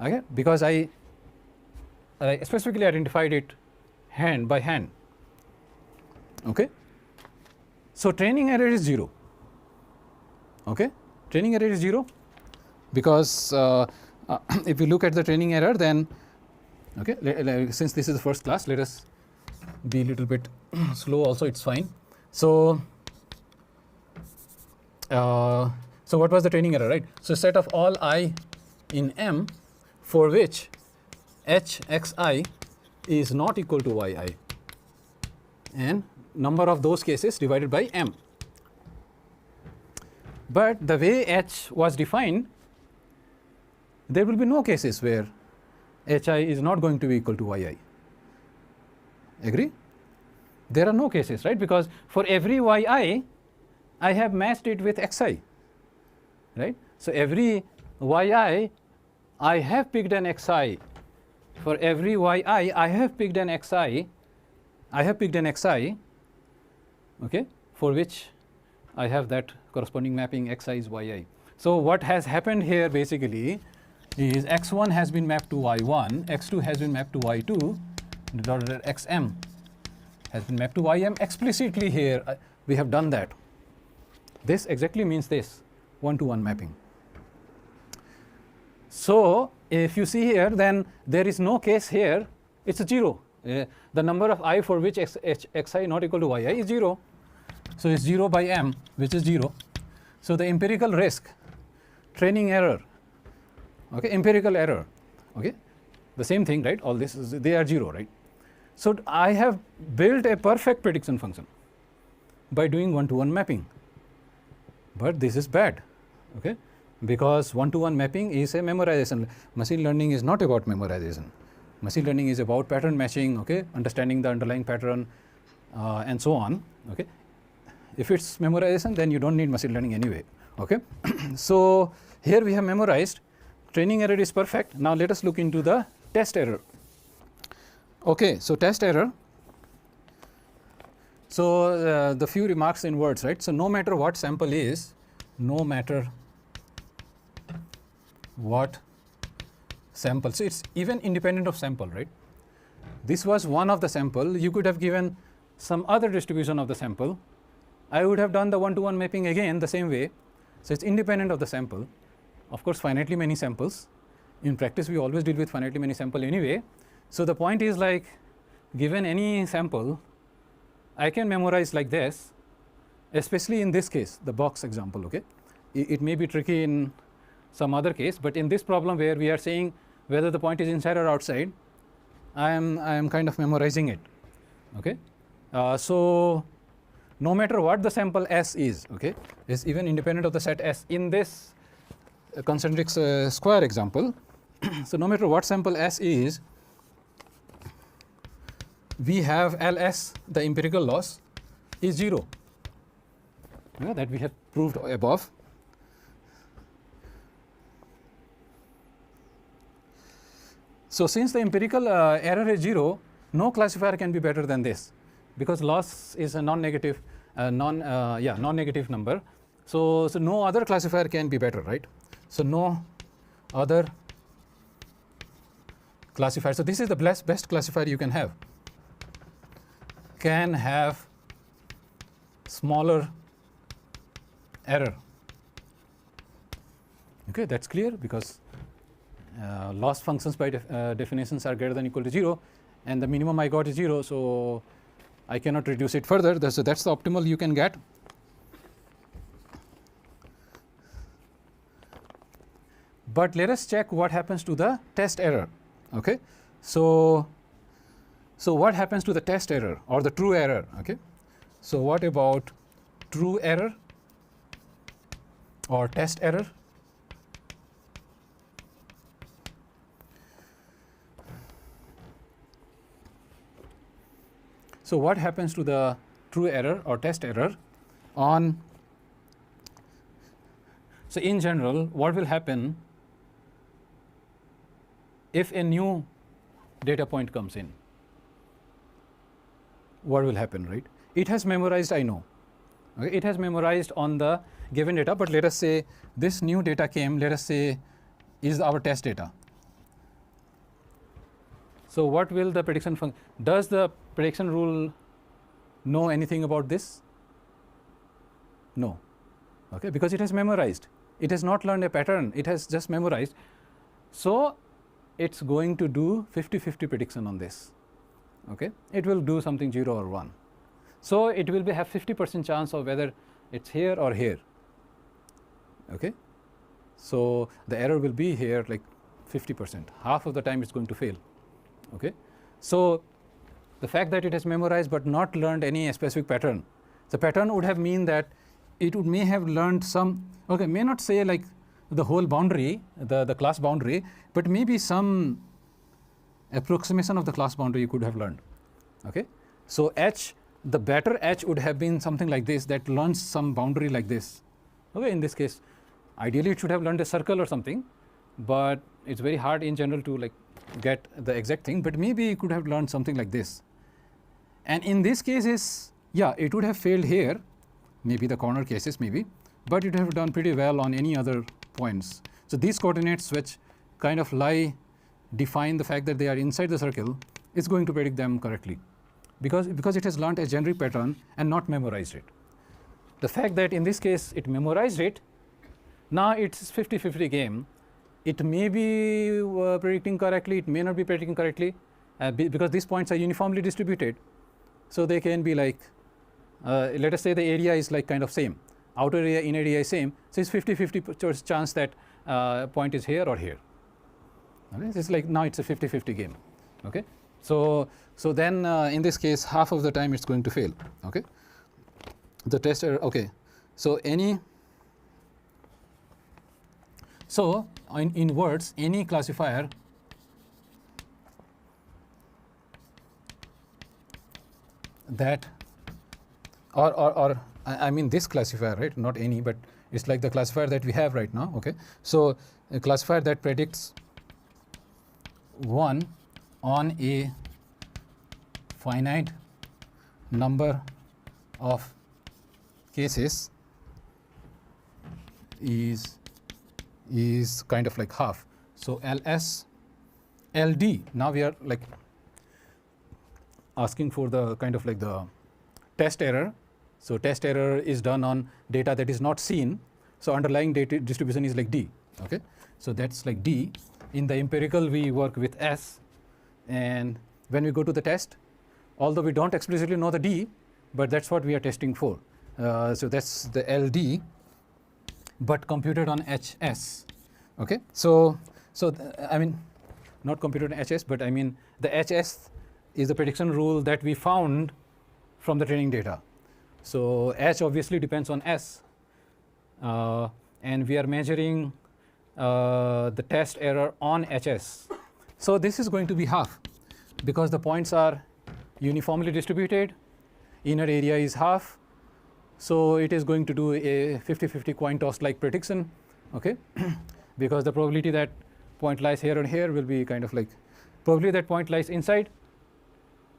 okay? Because I specifically identified it by hand, okay? So training error is 0. Okay, training error is 0 because if we look at the training error, then okay, since this is the first class, let us be a little bit slow also, it's fine. So so what was the training error, right? So set of all I in M for which HXI is not equal to YI, and number of those cases divided by M. But the way H was defined, there will be no cases where HI is not going to be equal to YI. Agree? There are no cases, right? Because for every YI, I have matched it with XI, right? So every YI, I have picked an XI. For every YI, I have picked an XI. I have picked an XI, okay, for which I have that corresponding mapping XI is YI. So what has happened here basically is X1 has been mapped to Y1, X2 has been mapped to Y2, XM has been mapped to YM. Explicitly here we have done that. This exactly means this, one-to-one mapping. So if you see here, then there is no case here, it's a 0. The number of I for which xi not equal to yi is 0. So it's 0 by m, which is 0. So the empirical risk, training error, okay, empirical error, okay, the same thing, right? All this is, they are 0, right? So I have built a perfect prediction function by doing one-to-one mapping. But this is bad, okay, because one-to-one mapping is a memorization. Machine learning is not about memorization. Machine learning is about pattern matching, okay, understanding the underlying pattern and so on, okay. If it's memorization, then you don't need machine learning anyway, okay. So here we have memorized, training error is perfect. Now let us look into the test error. Okay, so test error. So the few remarks in words, right? So no matter what sample is, no matter what sample, so it's even independent of sample, right? This was one of the sample. You could have given some other distribution of the sample. I would have done the one-to-one mapping again the same way. So it's independent of the sample. Of course, finitely many samples. In practice, we always deal with finitely many sample anyway. So the point is, like, given any sample, I can memorize like this, especially in this case, the box example, okay. It may be tricky in some other case, but in this problem where we are saying whether the point is inside or outside, I am kind of memorizing it, okay. So no matter what the sample S is, okay, is even independent of the set S in this concentric square example. So no matter what sample S is, we have LS, the empirical loss, is 0, that we have proved above. So since the empirical error is 0, no classifier can be better than this, because loss is a non-negative, non-negative number. So no other classifier can be better, right? So no other classifier. So this is the best classifier you can have smaller error. Okay, that's clear, because loss functions by definitions are greater than or equal to 0, and the minimum I got is 0, so I cannot reduce it further. So that's the optimal you can get. But let us check what happens to the test error. Okay, so what happens to the test error or the true error? Okay, so what about true error or test error? So what happens to the true error or test error on, so in general, what will happen if a new data point comes in? What will happen, right? It has memorized, I know. Okay, it has memorized on the given data, but let us say this new data came, let us say is our test data. So what will the prediction function, does the prediction rule know anything about this? No. okay, because it has memorized. It has not learned a pattern, it has just memorized. So it's going to do 50-50 prediction on this. Okay, it will do something 0 or 1. So it will have 50% chance of whether it's here or here. Okay, so the error will be here like 50%. Half of the time it's going to fail. Okay, so the fact that it has memorized but not learned any specific pattern, the pattern would have mean that it would may have learned some, okay, may not say like the whole boundary, the class boundary, but maybe some approximation of the class boundary you could have learned. Okay, so H, the better H would have been something like this, that learns some boundary like this. Okay, in this case, ideally it should have learned a circle or something, but it's very hard in general to like get the exact thing, but maybe you could have learned something like this. And in this cases, yeah, it would have failed here, maybe the corner cases maybe, but it would have done pretty well on any other points. So these coordinates which kind of define the fact that they are inside the circle, is going to predict them correctly, because it has learned a generic pattern and not memorized it. The fact that in this case it memorized it, now it's 50-50 game. It may be predicting correctly, it may not be predicting correctly, because these points are uniformly distributed. So they can be like, let us say the area is like kind of same, outer area, inner area is same, so it's 50-50 chance that point is here or here. Okay, it's like now it's a 50-50 game. Okay, so then in this case half of the time it's going to fail. Okay, the test error. Okay, so in words, any classifier that or I mean this classifier, right, not any, but it's like the classifier that we have right now. Okay, so a classifier that predicts 1 on a finite number of cases is kind of like half. So LS LD, now we are like asking for the kind of like the test error. So test error is done on data that is not seen, so underlying data distribution is like D. Okay, so that's like D. In the empirical we work with S, and when we go to the test, although we don't explicitly know the D, but that's what we are testing for. So that's the LD, but computed on HS. Okay, so I mean not computed on HS, but I mean the HS is the prediction rule that we found from the training data. So H obviously depends on S, and we are measuring the test error on HS. So this is going to be half, because the points are uniformly distributed, inner area is half, so it is going to do a 50-50 coin toss like prediction. Okay, because the probability that point lies here and here will be kind of like, probably that point lies inside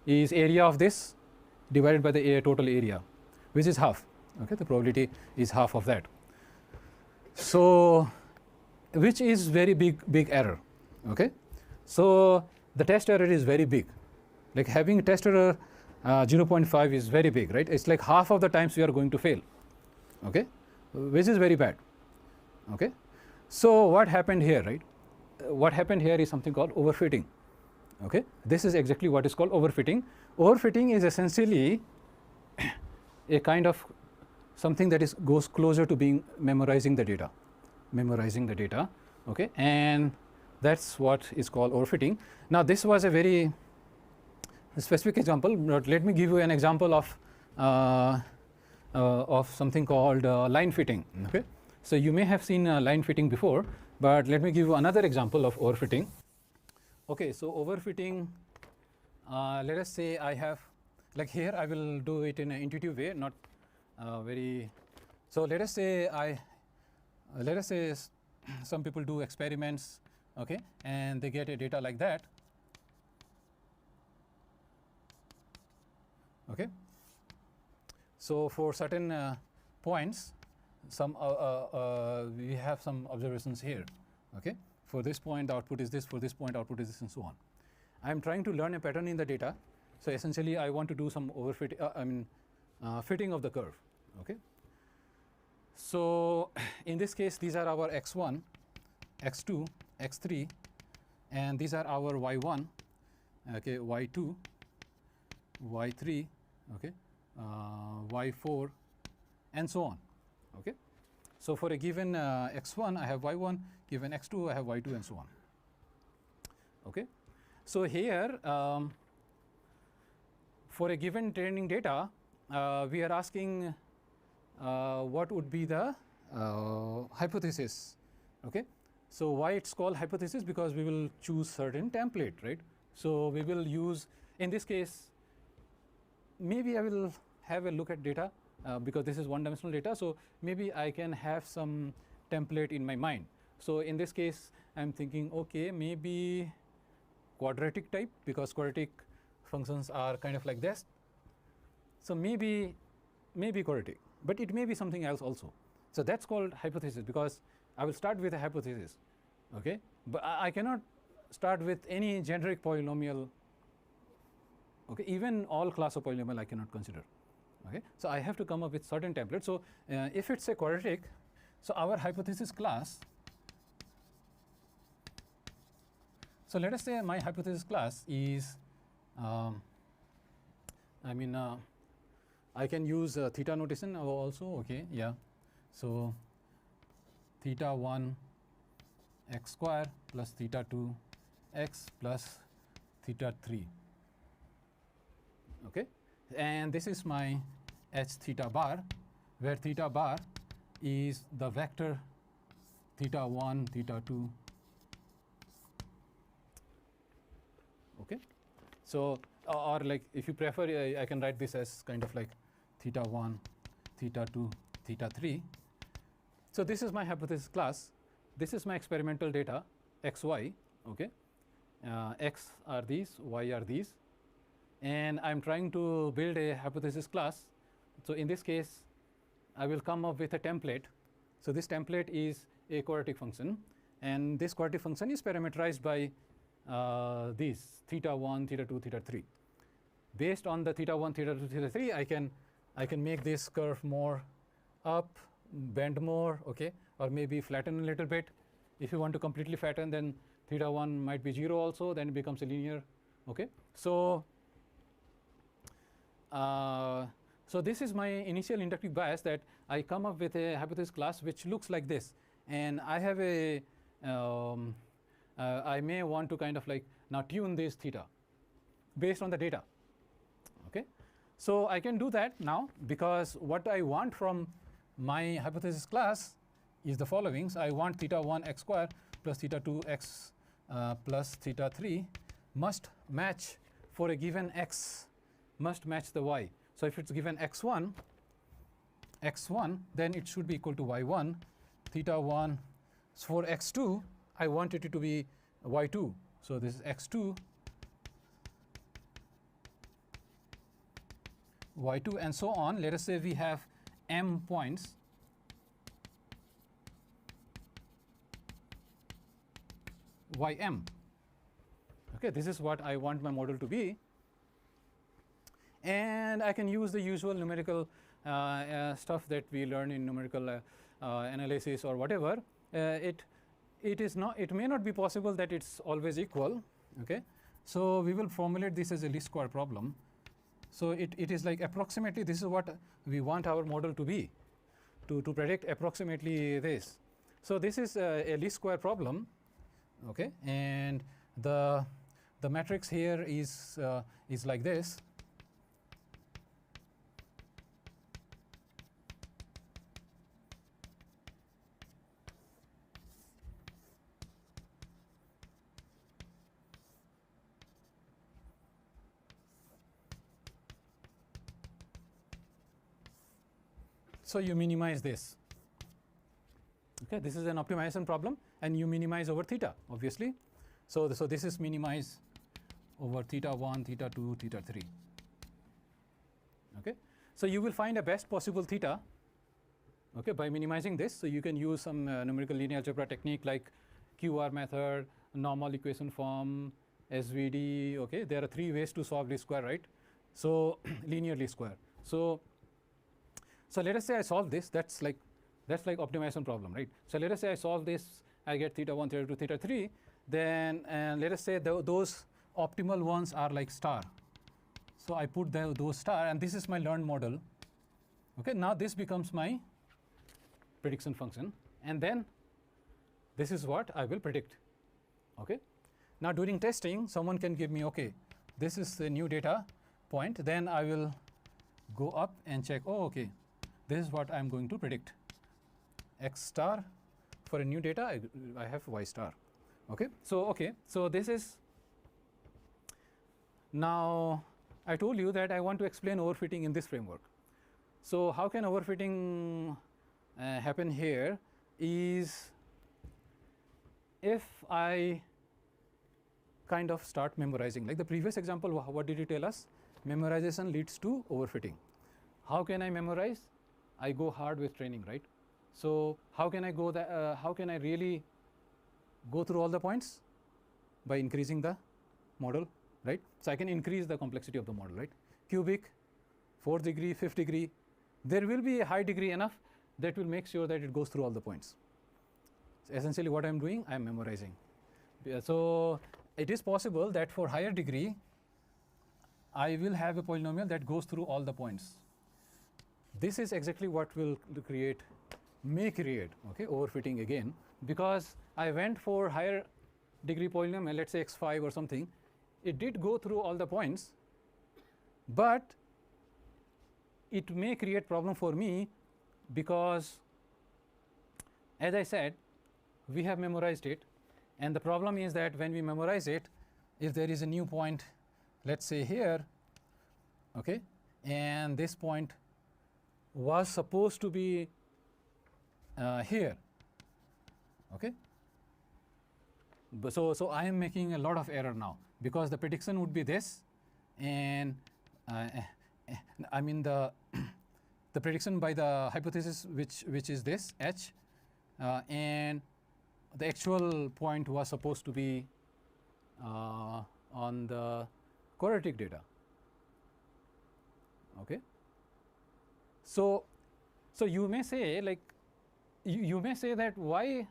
is area of this divided by the total area, which is half. Okay, the probability is half of that. So which is very big error. Okay, so the test error is very big, like having a test error 0.5 is very big, right? It's like half of the times we are going to fail. Okay, which is very bad. Okay, so what happened here, right? What happened here is something called overfitting. Okay, this is exactly what is called overfitting. Overfitting is essentially a kind of something that goes closer to being memorizing the data. Okay, and that's what is called overfitting. Now this was a very specific example, but let me give you an example of something called line fitting. Okay, so you may have seen line fitting before, but let me give you another example of overfitting. Okay, so overfitting, let us say I have, like here I will do it in an intuitive way, not very. So let us say some people do experiments, okay, and they get a data like that. Okay, so for certain points, we have some observations here. Okay, for this point the output is this, for this point output is this, and so on. I am trying to learn a pattern in the data, so essentially I want to do some overfit, fitting of the curve. Okay, So in this case, these are our x1, x2, x3, and these are our y1, okay, y2, y3, okay, y4, and so on. Okay. So for a given x1, I have y1, given x2, I have y2, and so on. Okay. So here, for a given training data, we are asking what would be the hypothesis. Okay. So why it's called hypothesis? Because we will choose certain template, right? So we will use, in this case, maybe I will have a look at data because this is one-dimensional data. So maybe I can have some template in my mind. So in this case, I'm thinking, okay, maybe quadratic type, because quadratic functions are kind of like this. So maybe quadratic, but it may be something else also. So that's called hypothesis, because I will start with a hypothesis. Okay, but I cannot start with any generic polynomial. Okay, even all class of polynomial I cannot consider. Okay, so I have to come up with certain template. So if it's a quadratic, so our hypothesis class, so let us say my hypothesis class is, I can use theta notation also. Okay, yeah. So theta 1 x square plus theta 2 x plus theta 3. Okay, and this is my h theta bar, where theta bar is the vector theta 1, theta 2. Okay, so or like if you prefer, I can write this as kind of like theta 1, theta 2, theta 3. So this is my hypothesis class. This is my experimental data x, y. Okay, x are these, y are these, and I'm trying to build a hypothesis class. So in this case, I will come up with a template. So this template is a quadratic function, and this quadratic function is parameterized by these theta 1, theta 2, theta 3. Based on the theta 1, theta 2, theta 3, I can make this curve more up, bend more, okay, or maybe flatten a little bit. If you want to completely flatten, then theta 1 might be 0 also, then it becomes a linear. Okay, so so this is my initial inductive bias, that I come up with a hypothesis class which looks like this, and I have a I may want to kind of like now tune this theta based on the data. Okay, so I can do that now, because what I want from my hypothesis class is the following. So I want theta 1 x square plus theta 2 x plus theta 3 must match, for a given x, must match the y. So if it's given x1, then it should be equal to y1. Theta 1, so for x2, I want it to be y2. So this is x2, y2, and so on. Let us say we have m points. Ym. Okay, this is what I want my model to be. And I can use the usual numerical stuff that we learn in numerical analysis or whatever. It may not be possible that it's always equal. Okay, so we will formulate this as a least square problem. So it is like approximately this is what we want our model to be, to predict approximately this. So this is a least square problem. Okay, and the matrix here is like this. So you minimize this. Okay, this is an optimization problem, and you minimize over theta, obviously. So this is minimize over theta 1, theta 2, theta 3. Okay, so you will find a best possible theta, okay, by minimizing this. So you can use some numerical linear algebra technique like QR method, normal equation form, SVD. Okay, there are 3 ways to solve least square, right? So linear least square. So let us say I solve this. That's like That's like optimization problem, right? So let us say I solve this, I get theta 1, theta 2, theta 3. Then let us say those optimal ones are like star. So I put those star, and this is my learned model. Okay, now this becomes my prediction function, and then this is what I will predict. Okay, now during testing, someone can give me, okay, this is the new data point. Then I will go up and check, oh, okay, this is what I'm going to predict. X star for a new data, I have Y star. Okay, so this is, now I told you that I want to explain overfitting in this framework. So how can overfitting happen here is if I kind of start memorizing. Like the previous example, what did you tell us? Memorization leads to overfitting. How can I memorize? I go hard with training, right? So how can I go how can I really go through all the points? By increasing the model, right? So I can increase the complexity of the model, right? Cubic, 4th degree, 5th degree, there will be a high degree enough that will make sure that it goes through all the points. So essentially what I'm doing, I'm memorizing. So it is possible that for higher degree, I will have a polynomial that goes through all the points. This is exactly what will may create, okay, overfitting again, because I went for higher degree polynomial, let's say x5 or something. It did go through all the points, but it may create problem for me because, as I said, we have memorized it, and the problem is that when we memorize it, if there is a new point, let's say here, okay, and this point was supposed to be here, okay, so I am making a lot of error now, because the prediction would be this, and I mean the prediction by the hypothesis which is this h, and the actual point was supposed to be on the quadratic data. Okay, so you may say, like, you may say that why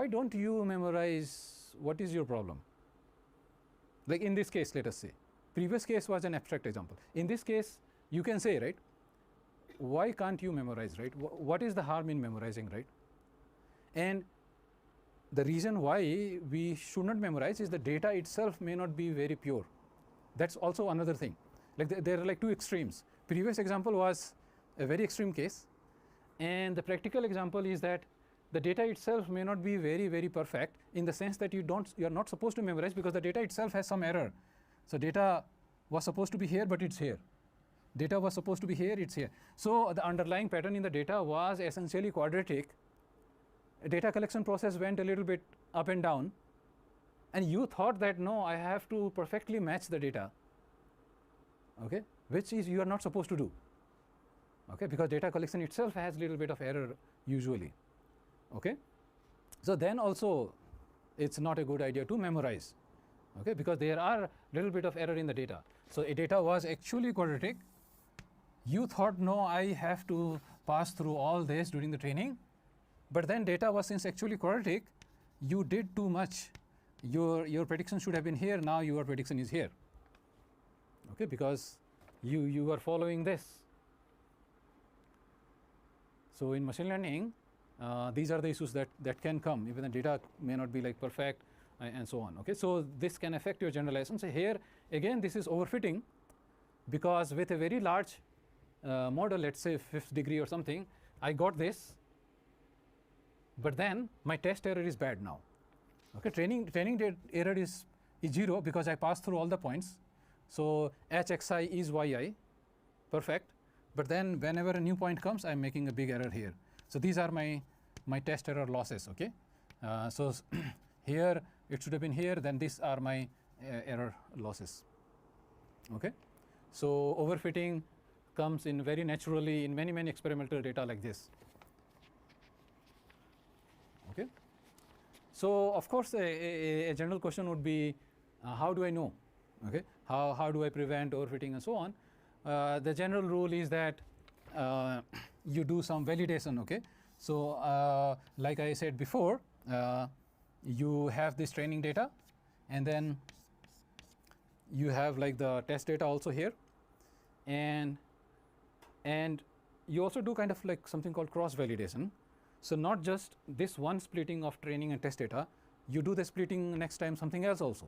don't you memorize? What is your problem? Like in this case, let us say, previous case was an abstract example. In this case, you can say, right, why can't you memorize, right? What is the harm in memorizing, right? And the reason why we should not memorize is the data itself may not be very pure. That's also another thing. Like there are like two extremes. Previous example was a very extreme case, and the practical example is that the data itself may not be very, very perfect, in the sense that you are not supposed to memorize because the data itself has some error. So data was supposed to be here, but it's here. Data was supposed to be here, it's here. So the underlying pattern in the data was essentially quadratic. A data collection process went a little bit up and down, and you thought that no, I have to perfectly match the data, okay, which is you are not supposed to do, okay, because data collection itself has a little bit of error usually. Okay, so then also it's not a good idea to memorize, okay, because there are little bit of error in the data. So a data was actually quadratic. You thought, no, I have to pass through all this during the training, but then data was since actually quadratic, you did too much. Your prediction should have been here, now your prediction is here, okay, because you are following this. So in machine learning, these are the issues that can come. Even the data may not be like perfect, and so on. Okay, so this can affect your generalization. So here again, this is overfitting, because with a very large model, let's say 5th degree or something, I got this, but then my test error is bad now. Okay, training error is 0 because I passed through all the points. So hxi is yi, perfect. But then whenever a new point comes, I'm making a big error here. So these are my test error losses. Okay, so here it should have been here. Then these are my error losses. Okay, so overfitting comes in very naturally in many experimental data like this. Okay, so of course a general question would be, how do I know? Okay, how do I prevent overfitting and so on? The general rule is that you do some validation. Okay, so like I said before, you have this training data, and then you have like the test data also here, and you also do kind of like something called cross validation. So not just this one splitting of training and test data, you do the splitting next time something else also.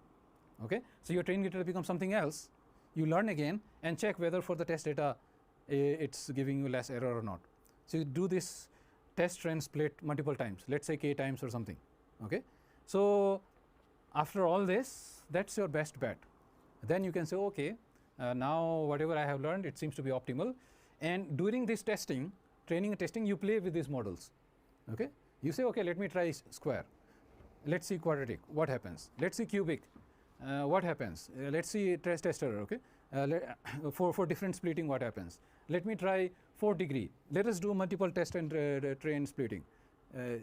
Okay, so your training data becomes something else, you learn again and check whether for the test data it's giving you less error or not. So you do this test trend split multiple times, let's say k times or something. Okay, so after all this, that's your best bet. Then you can say, okay, now whatever I have learned, it seems to be optimal. And during this testing, training and testing, you play with these models. Okay, you say, okay, let me try square, let's see quadratic, what happens, let's see cubic, what happens, let's see test error. Okay, for different splitting, what happens, let me try 4 degree, let us do multiple test and train splitting,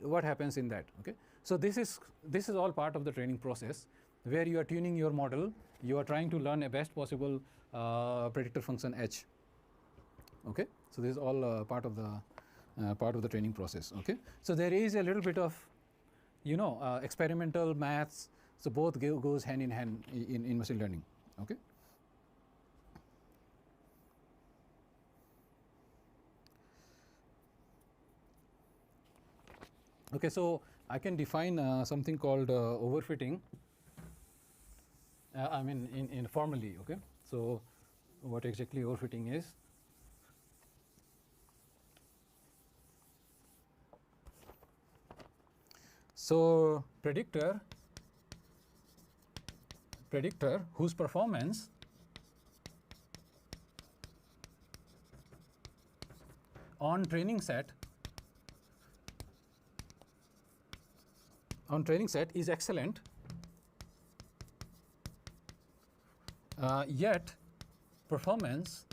what happens in that. Okay, so this is all part of the training process, where you are tuning your model, you are trying to learn a best possible predictor function h. Okay, so this is all part of the training process. Okay, so there is a little bit of experimental maths, so both goes hand in hand in machine learning. Okay, okay, so I can define something called overfitting, I mean informally. Okay, so what exactly overfitting is? So predictor whose performance on training set is excellent, yet performance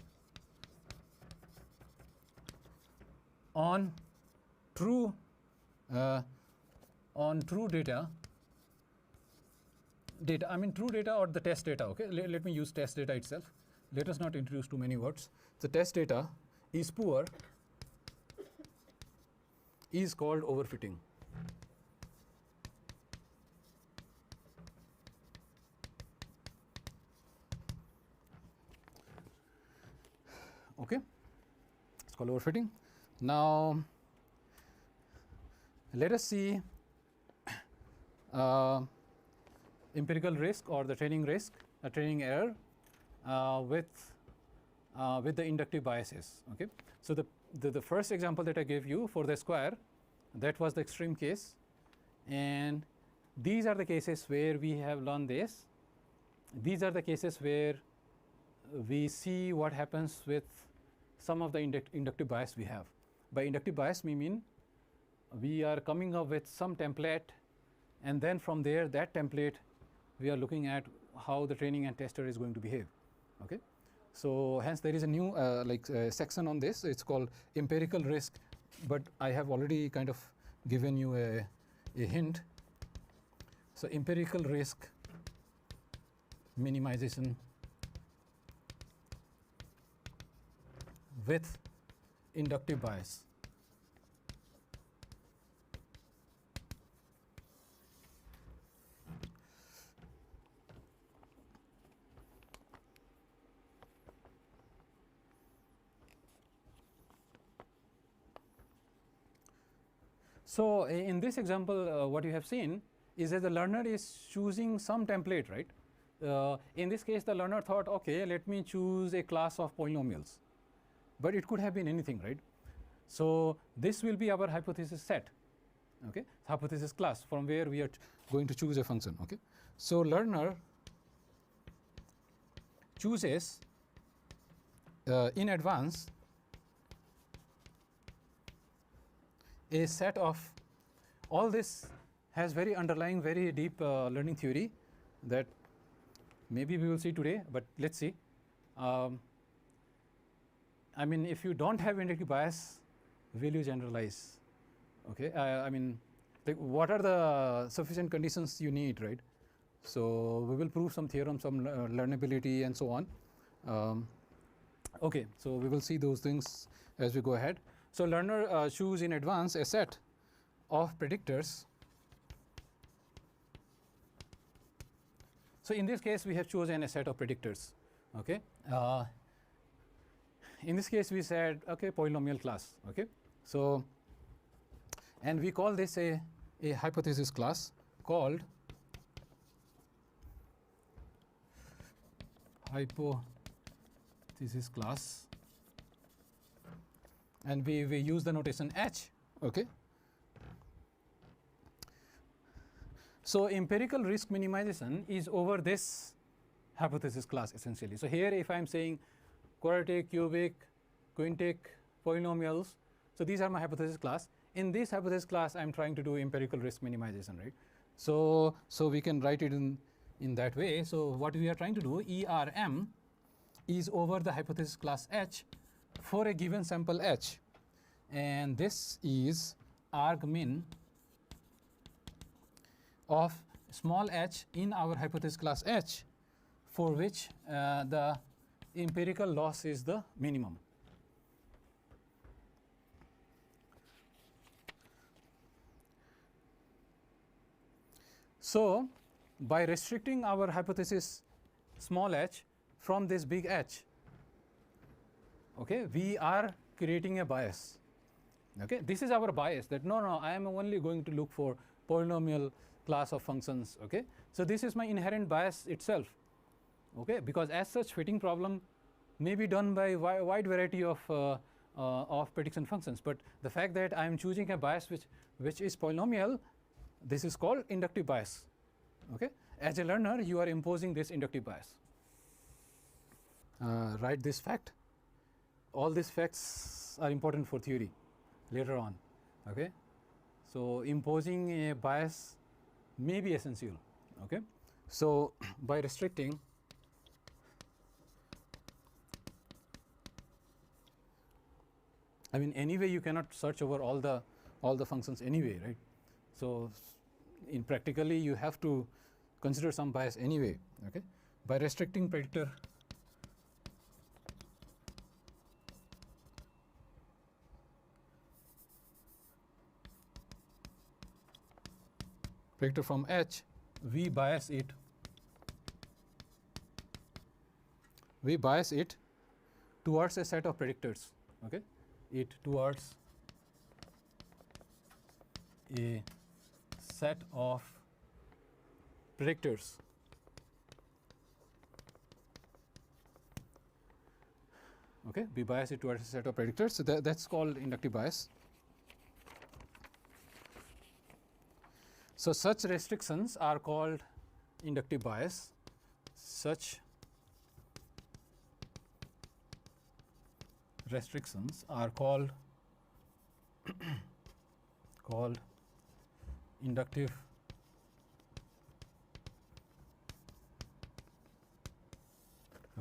on true data, I mean true data or the test data. Okay, let me use test data itself, let us not introduce too many words. The test data is poor, is called overfitting. Okay, it's called overfitting. Now let us see empirical risk or the training risk, training error with the inductive biases. Okay, so the first example that I gave you for the square, that was the extreme case, and these are the cases where we have learned this. These are the cases where we see what happens with some of the inductive bias we have. By inductive bias, we mean we are coming up with some template, and then from there, that template, we are looking at how the training and tester is going to behave. Okay, so hence there is a new section on this. It's called empirical risk, but I have already kind of given you a hint. So empirical risk minimization with inductive bias. So in this example, what you have seen is that the learner is choosing some template, right? In this case, the learner thought, okay, let me choose a class of polynomials, but it could have been anything, right? So this will be our hypothesis set, okay, hypothesis class from where we are going to choose a function. Okay, so learner chooses in advance a set of, all this has very underlying, very deep learning theory that maybe we will see today, but let's see. I mean, if you don't have inductive bias, will you generalize? Okay, I mean, like, what are the sufficient conditions you need, right? So we will prove some theorem, some learnability and so on. Okay, so we will see those things as we go ahead. So learner choose in advance a set of predictors. So in this case, we have chosen a set of predictors. Okay. In this case, we said okay, polynomial class. Okay. So, and we call this a hypothesis class called hypothesis class, and we use the notation H. Okay. So empirical risk minimization is over this hypothesis class essentially. So here, if I am saying quadratic, cubic, quintic, polynomials, so these are my hypothesis class. In this hypothesis class, I am trying to do empirical risk minimization, right? So we can write it in that way. So what we are trying to do, ERM is over the hypothesis class H for a given sample H, and this is argmin of small h in our hypothesis class H, for which the empirical loss is the minimum. So by restricting our hypothesis small h from this big H, okay, we are creating a bias. Okay, this is our bias, that no, I am only going to look for polynomial class of functions. Okay, so this is my inherent bias itself. Okay, because as such, fitting problem may be done by wide variety of prediction functions, but the fact that I am choosing a bias which is polynomial, this is called inductive bias. Okay, as a learner, you are imposing this inductive bias. Write this fact. All these facts are important for theory later on. Okay, so imposing a bias may be essential. Okay, so by restricting I mean, anyway, you cannot search over all the functions anyway, right? So in practically, you have to consider some bias anyway. Okay, by restricting predictor from H, we bias it towards a set of predictors. Okay, it towards a set of predictors. Okay, we bias it towards a set of predictors. So that's called inductive bias. So such restrictions are called inductive bias. Such restrictions are called inductive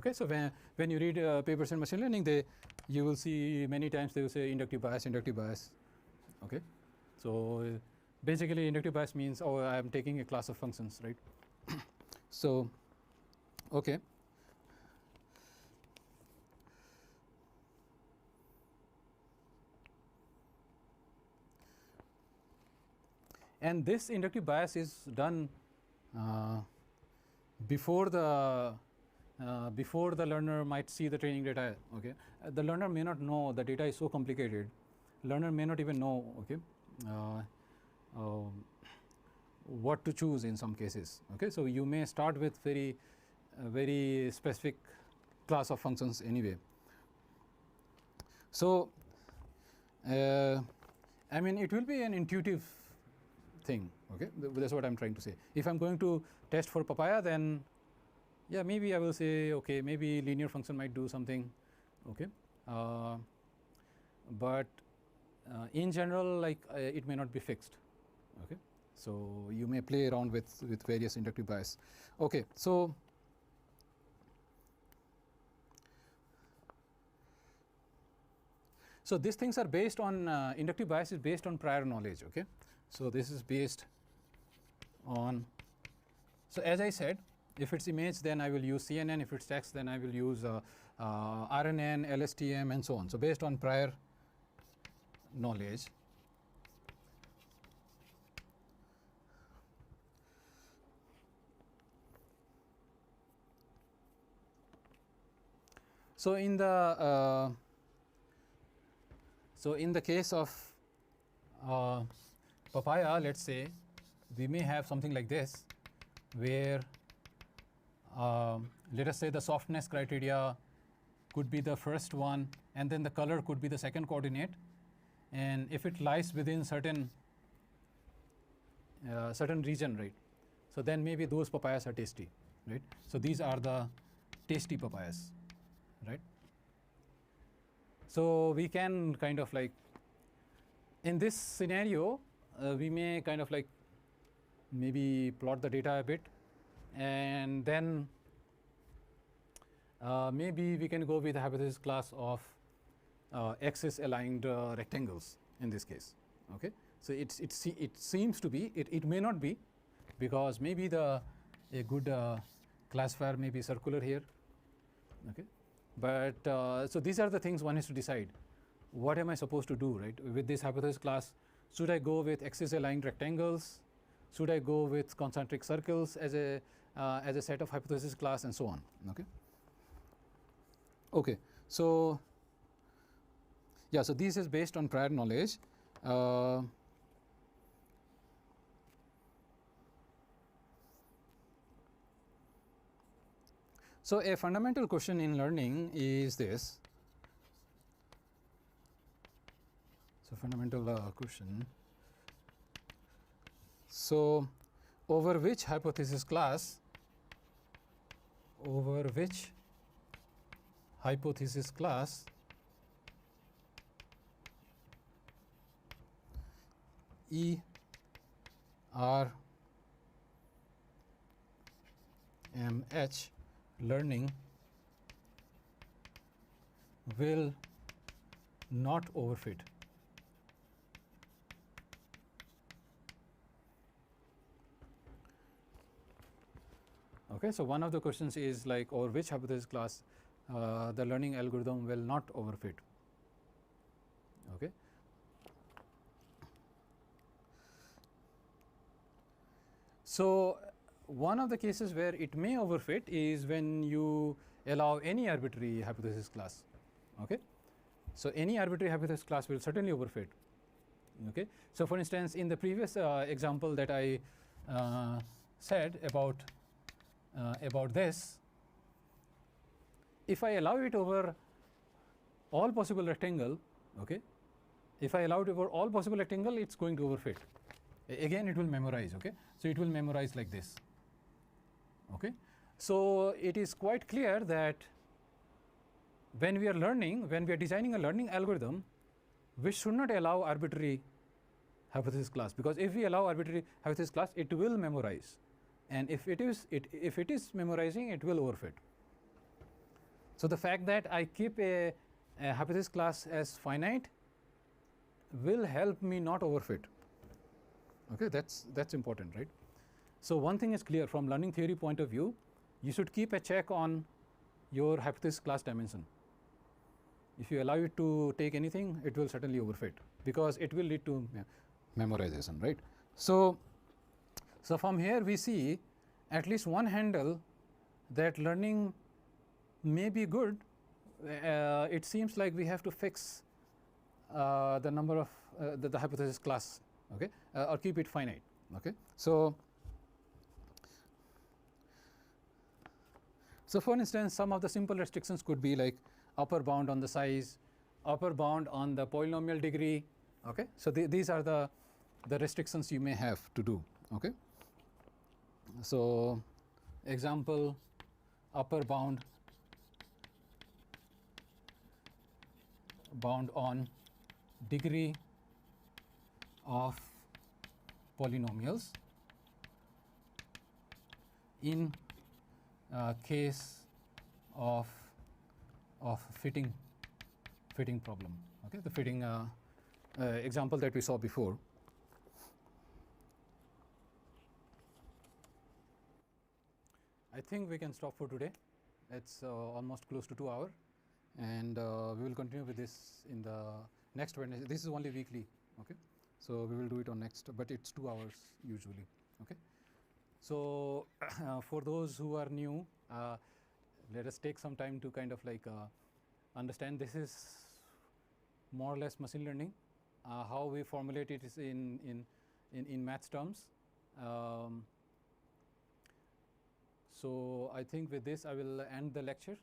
Okay, so when you read papers in machine learning, you will see many times they will say inductive bias. Okay, so basically inductive bias means, oh, I am taking a class of functions, right? So okay, and this inductive bias is done before the learner might see the training data. Okay, the learner may not know the data is so complicated. Learner may not even know, okay, what to choose in some cases. Okay, so you may start with very specific class of functions anyway. So I mean, it will be an intuitive thing. Okay, that's what I'm trying to say. If I'm going to test for papaya, then yeah, maybe I will say, okay, maybe linear function might do something. Okay, but in general, like it may not be fixed. Okay, so you may play around with various inductive bias. Okay, so these things are based on inductive bias is based on prior knowledge. Okay, so this is based on, so as I said, if it's image, then I will use CNN. If it's text, then I will use RNN, LSTM, and so on. So based on prior knowledge so in the case of papaya, let's say we may have something like this, where let us say the softness criteria could be the first one, and then the color could be the second coordinate, and if it lies within certain region, right, so then maybe those papayas are tasty, right? So these are the tasty papayas, right? So we can kind of like, in this scenario, we may kind of like maybe plot the data a bit, and then maybe we can go with the hypothesis class of axis aligned rectangles in this case. Okay, so it seems to be, it may not be, because maybe a good classifier may be circular here. Okay, but so these are the things one has to decide. What am I supposed to do, right, with this hypothesis class? Should I go with axis aligned rectangles? Should I go with concentric circles as a set of hypothesis class, and so on? Okay. Okay. So yeah, so this is based on prior knowledge. So a fundamental question in learning is this. So fundamental question. So over which hypothesis class E R M H learning will not overfit. Okay, so one of the questions is like, over which hypothesis class the learning algorithm will not overfit. Okay. So one of the cases where it may overfit is when you allow any arbitrary hypothesis class. Okay, so any arbitrary hypothesis class will certainly overfit. Okay, so for instance, in the previous example that I said about this, if I allow it over all possible rectangle, okay, if I allow it over all possible rectangle, it's going to overfit. Again, it will memorize. Okay, so it will memorize like this. Okay, so it is quite clear that when we are designing a learning algorithm, we should not allow arbitrary hypothesis class, because if we allow arbitrary hypothesis class, it will memorize, and if it is memorizing, it will overfit. So the fact that I keep a hypothesis class as finite will help me not overfit. Okay, that's important, right? So one thing is clear from learning theory point of view, you should keep a check on your hypothesis class dimension. If you allow it to take anything, it will certainly overfit, because it will lead to memorization, right? So from here we see at least one handle that learning may be good. It seems like we have to fix the number of the hypothesis class, okay, or keep it finite. Okay, so for instance, some of the simple restrictions could be like upper bound on the size, upper bound on the polynomial degree. Okay, so these are the restrictions you may have to do. Okay, so example, upper bound on degree of polynomials in case of fitting problem. Okay, the fitting example that we saw before. I think we can stop for today. It's almost close to 2 hours, and we will continue with this in the next Wednesday. This is only weekly, okay? So we will do it on next, but it's 2 hours usually, okay? So for those who are new, let us take some time to kind of like understand this is more or less machine learning. How we formulate it is in maths terms. So I think with this I will end the lecture.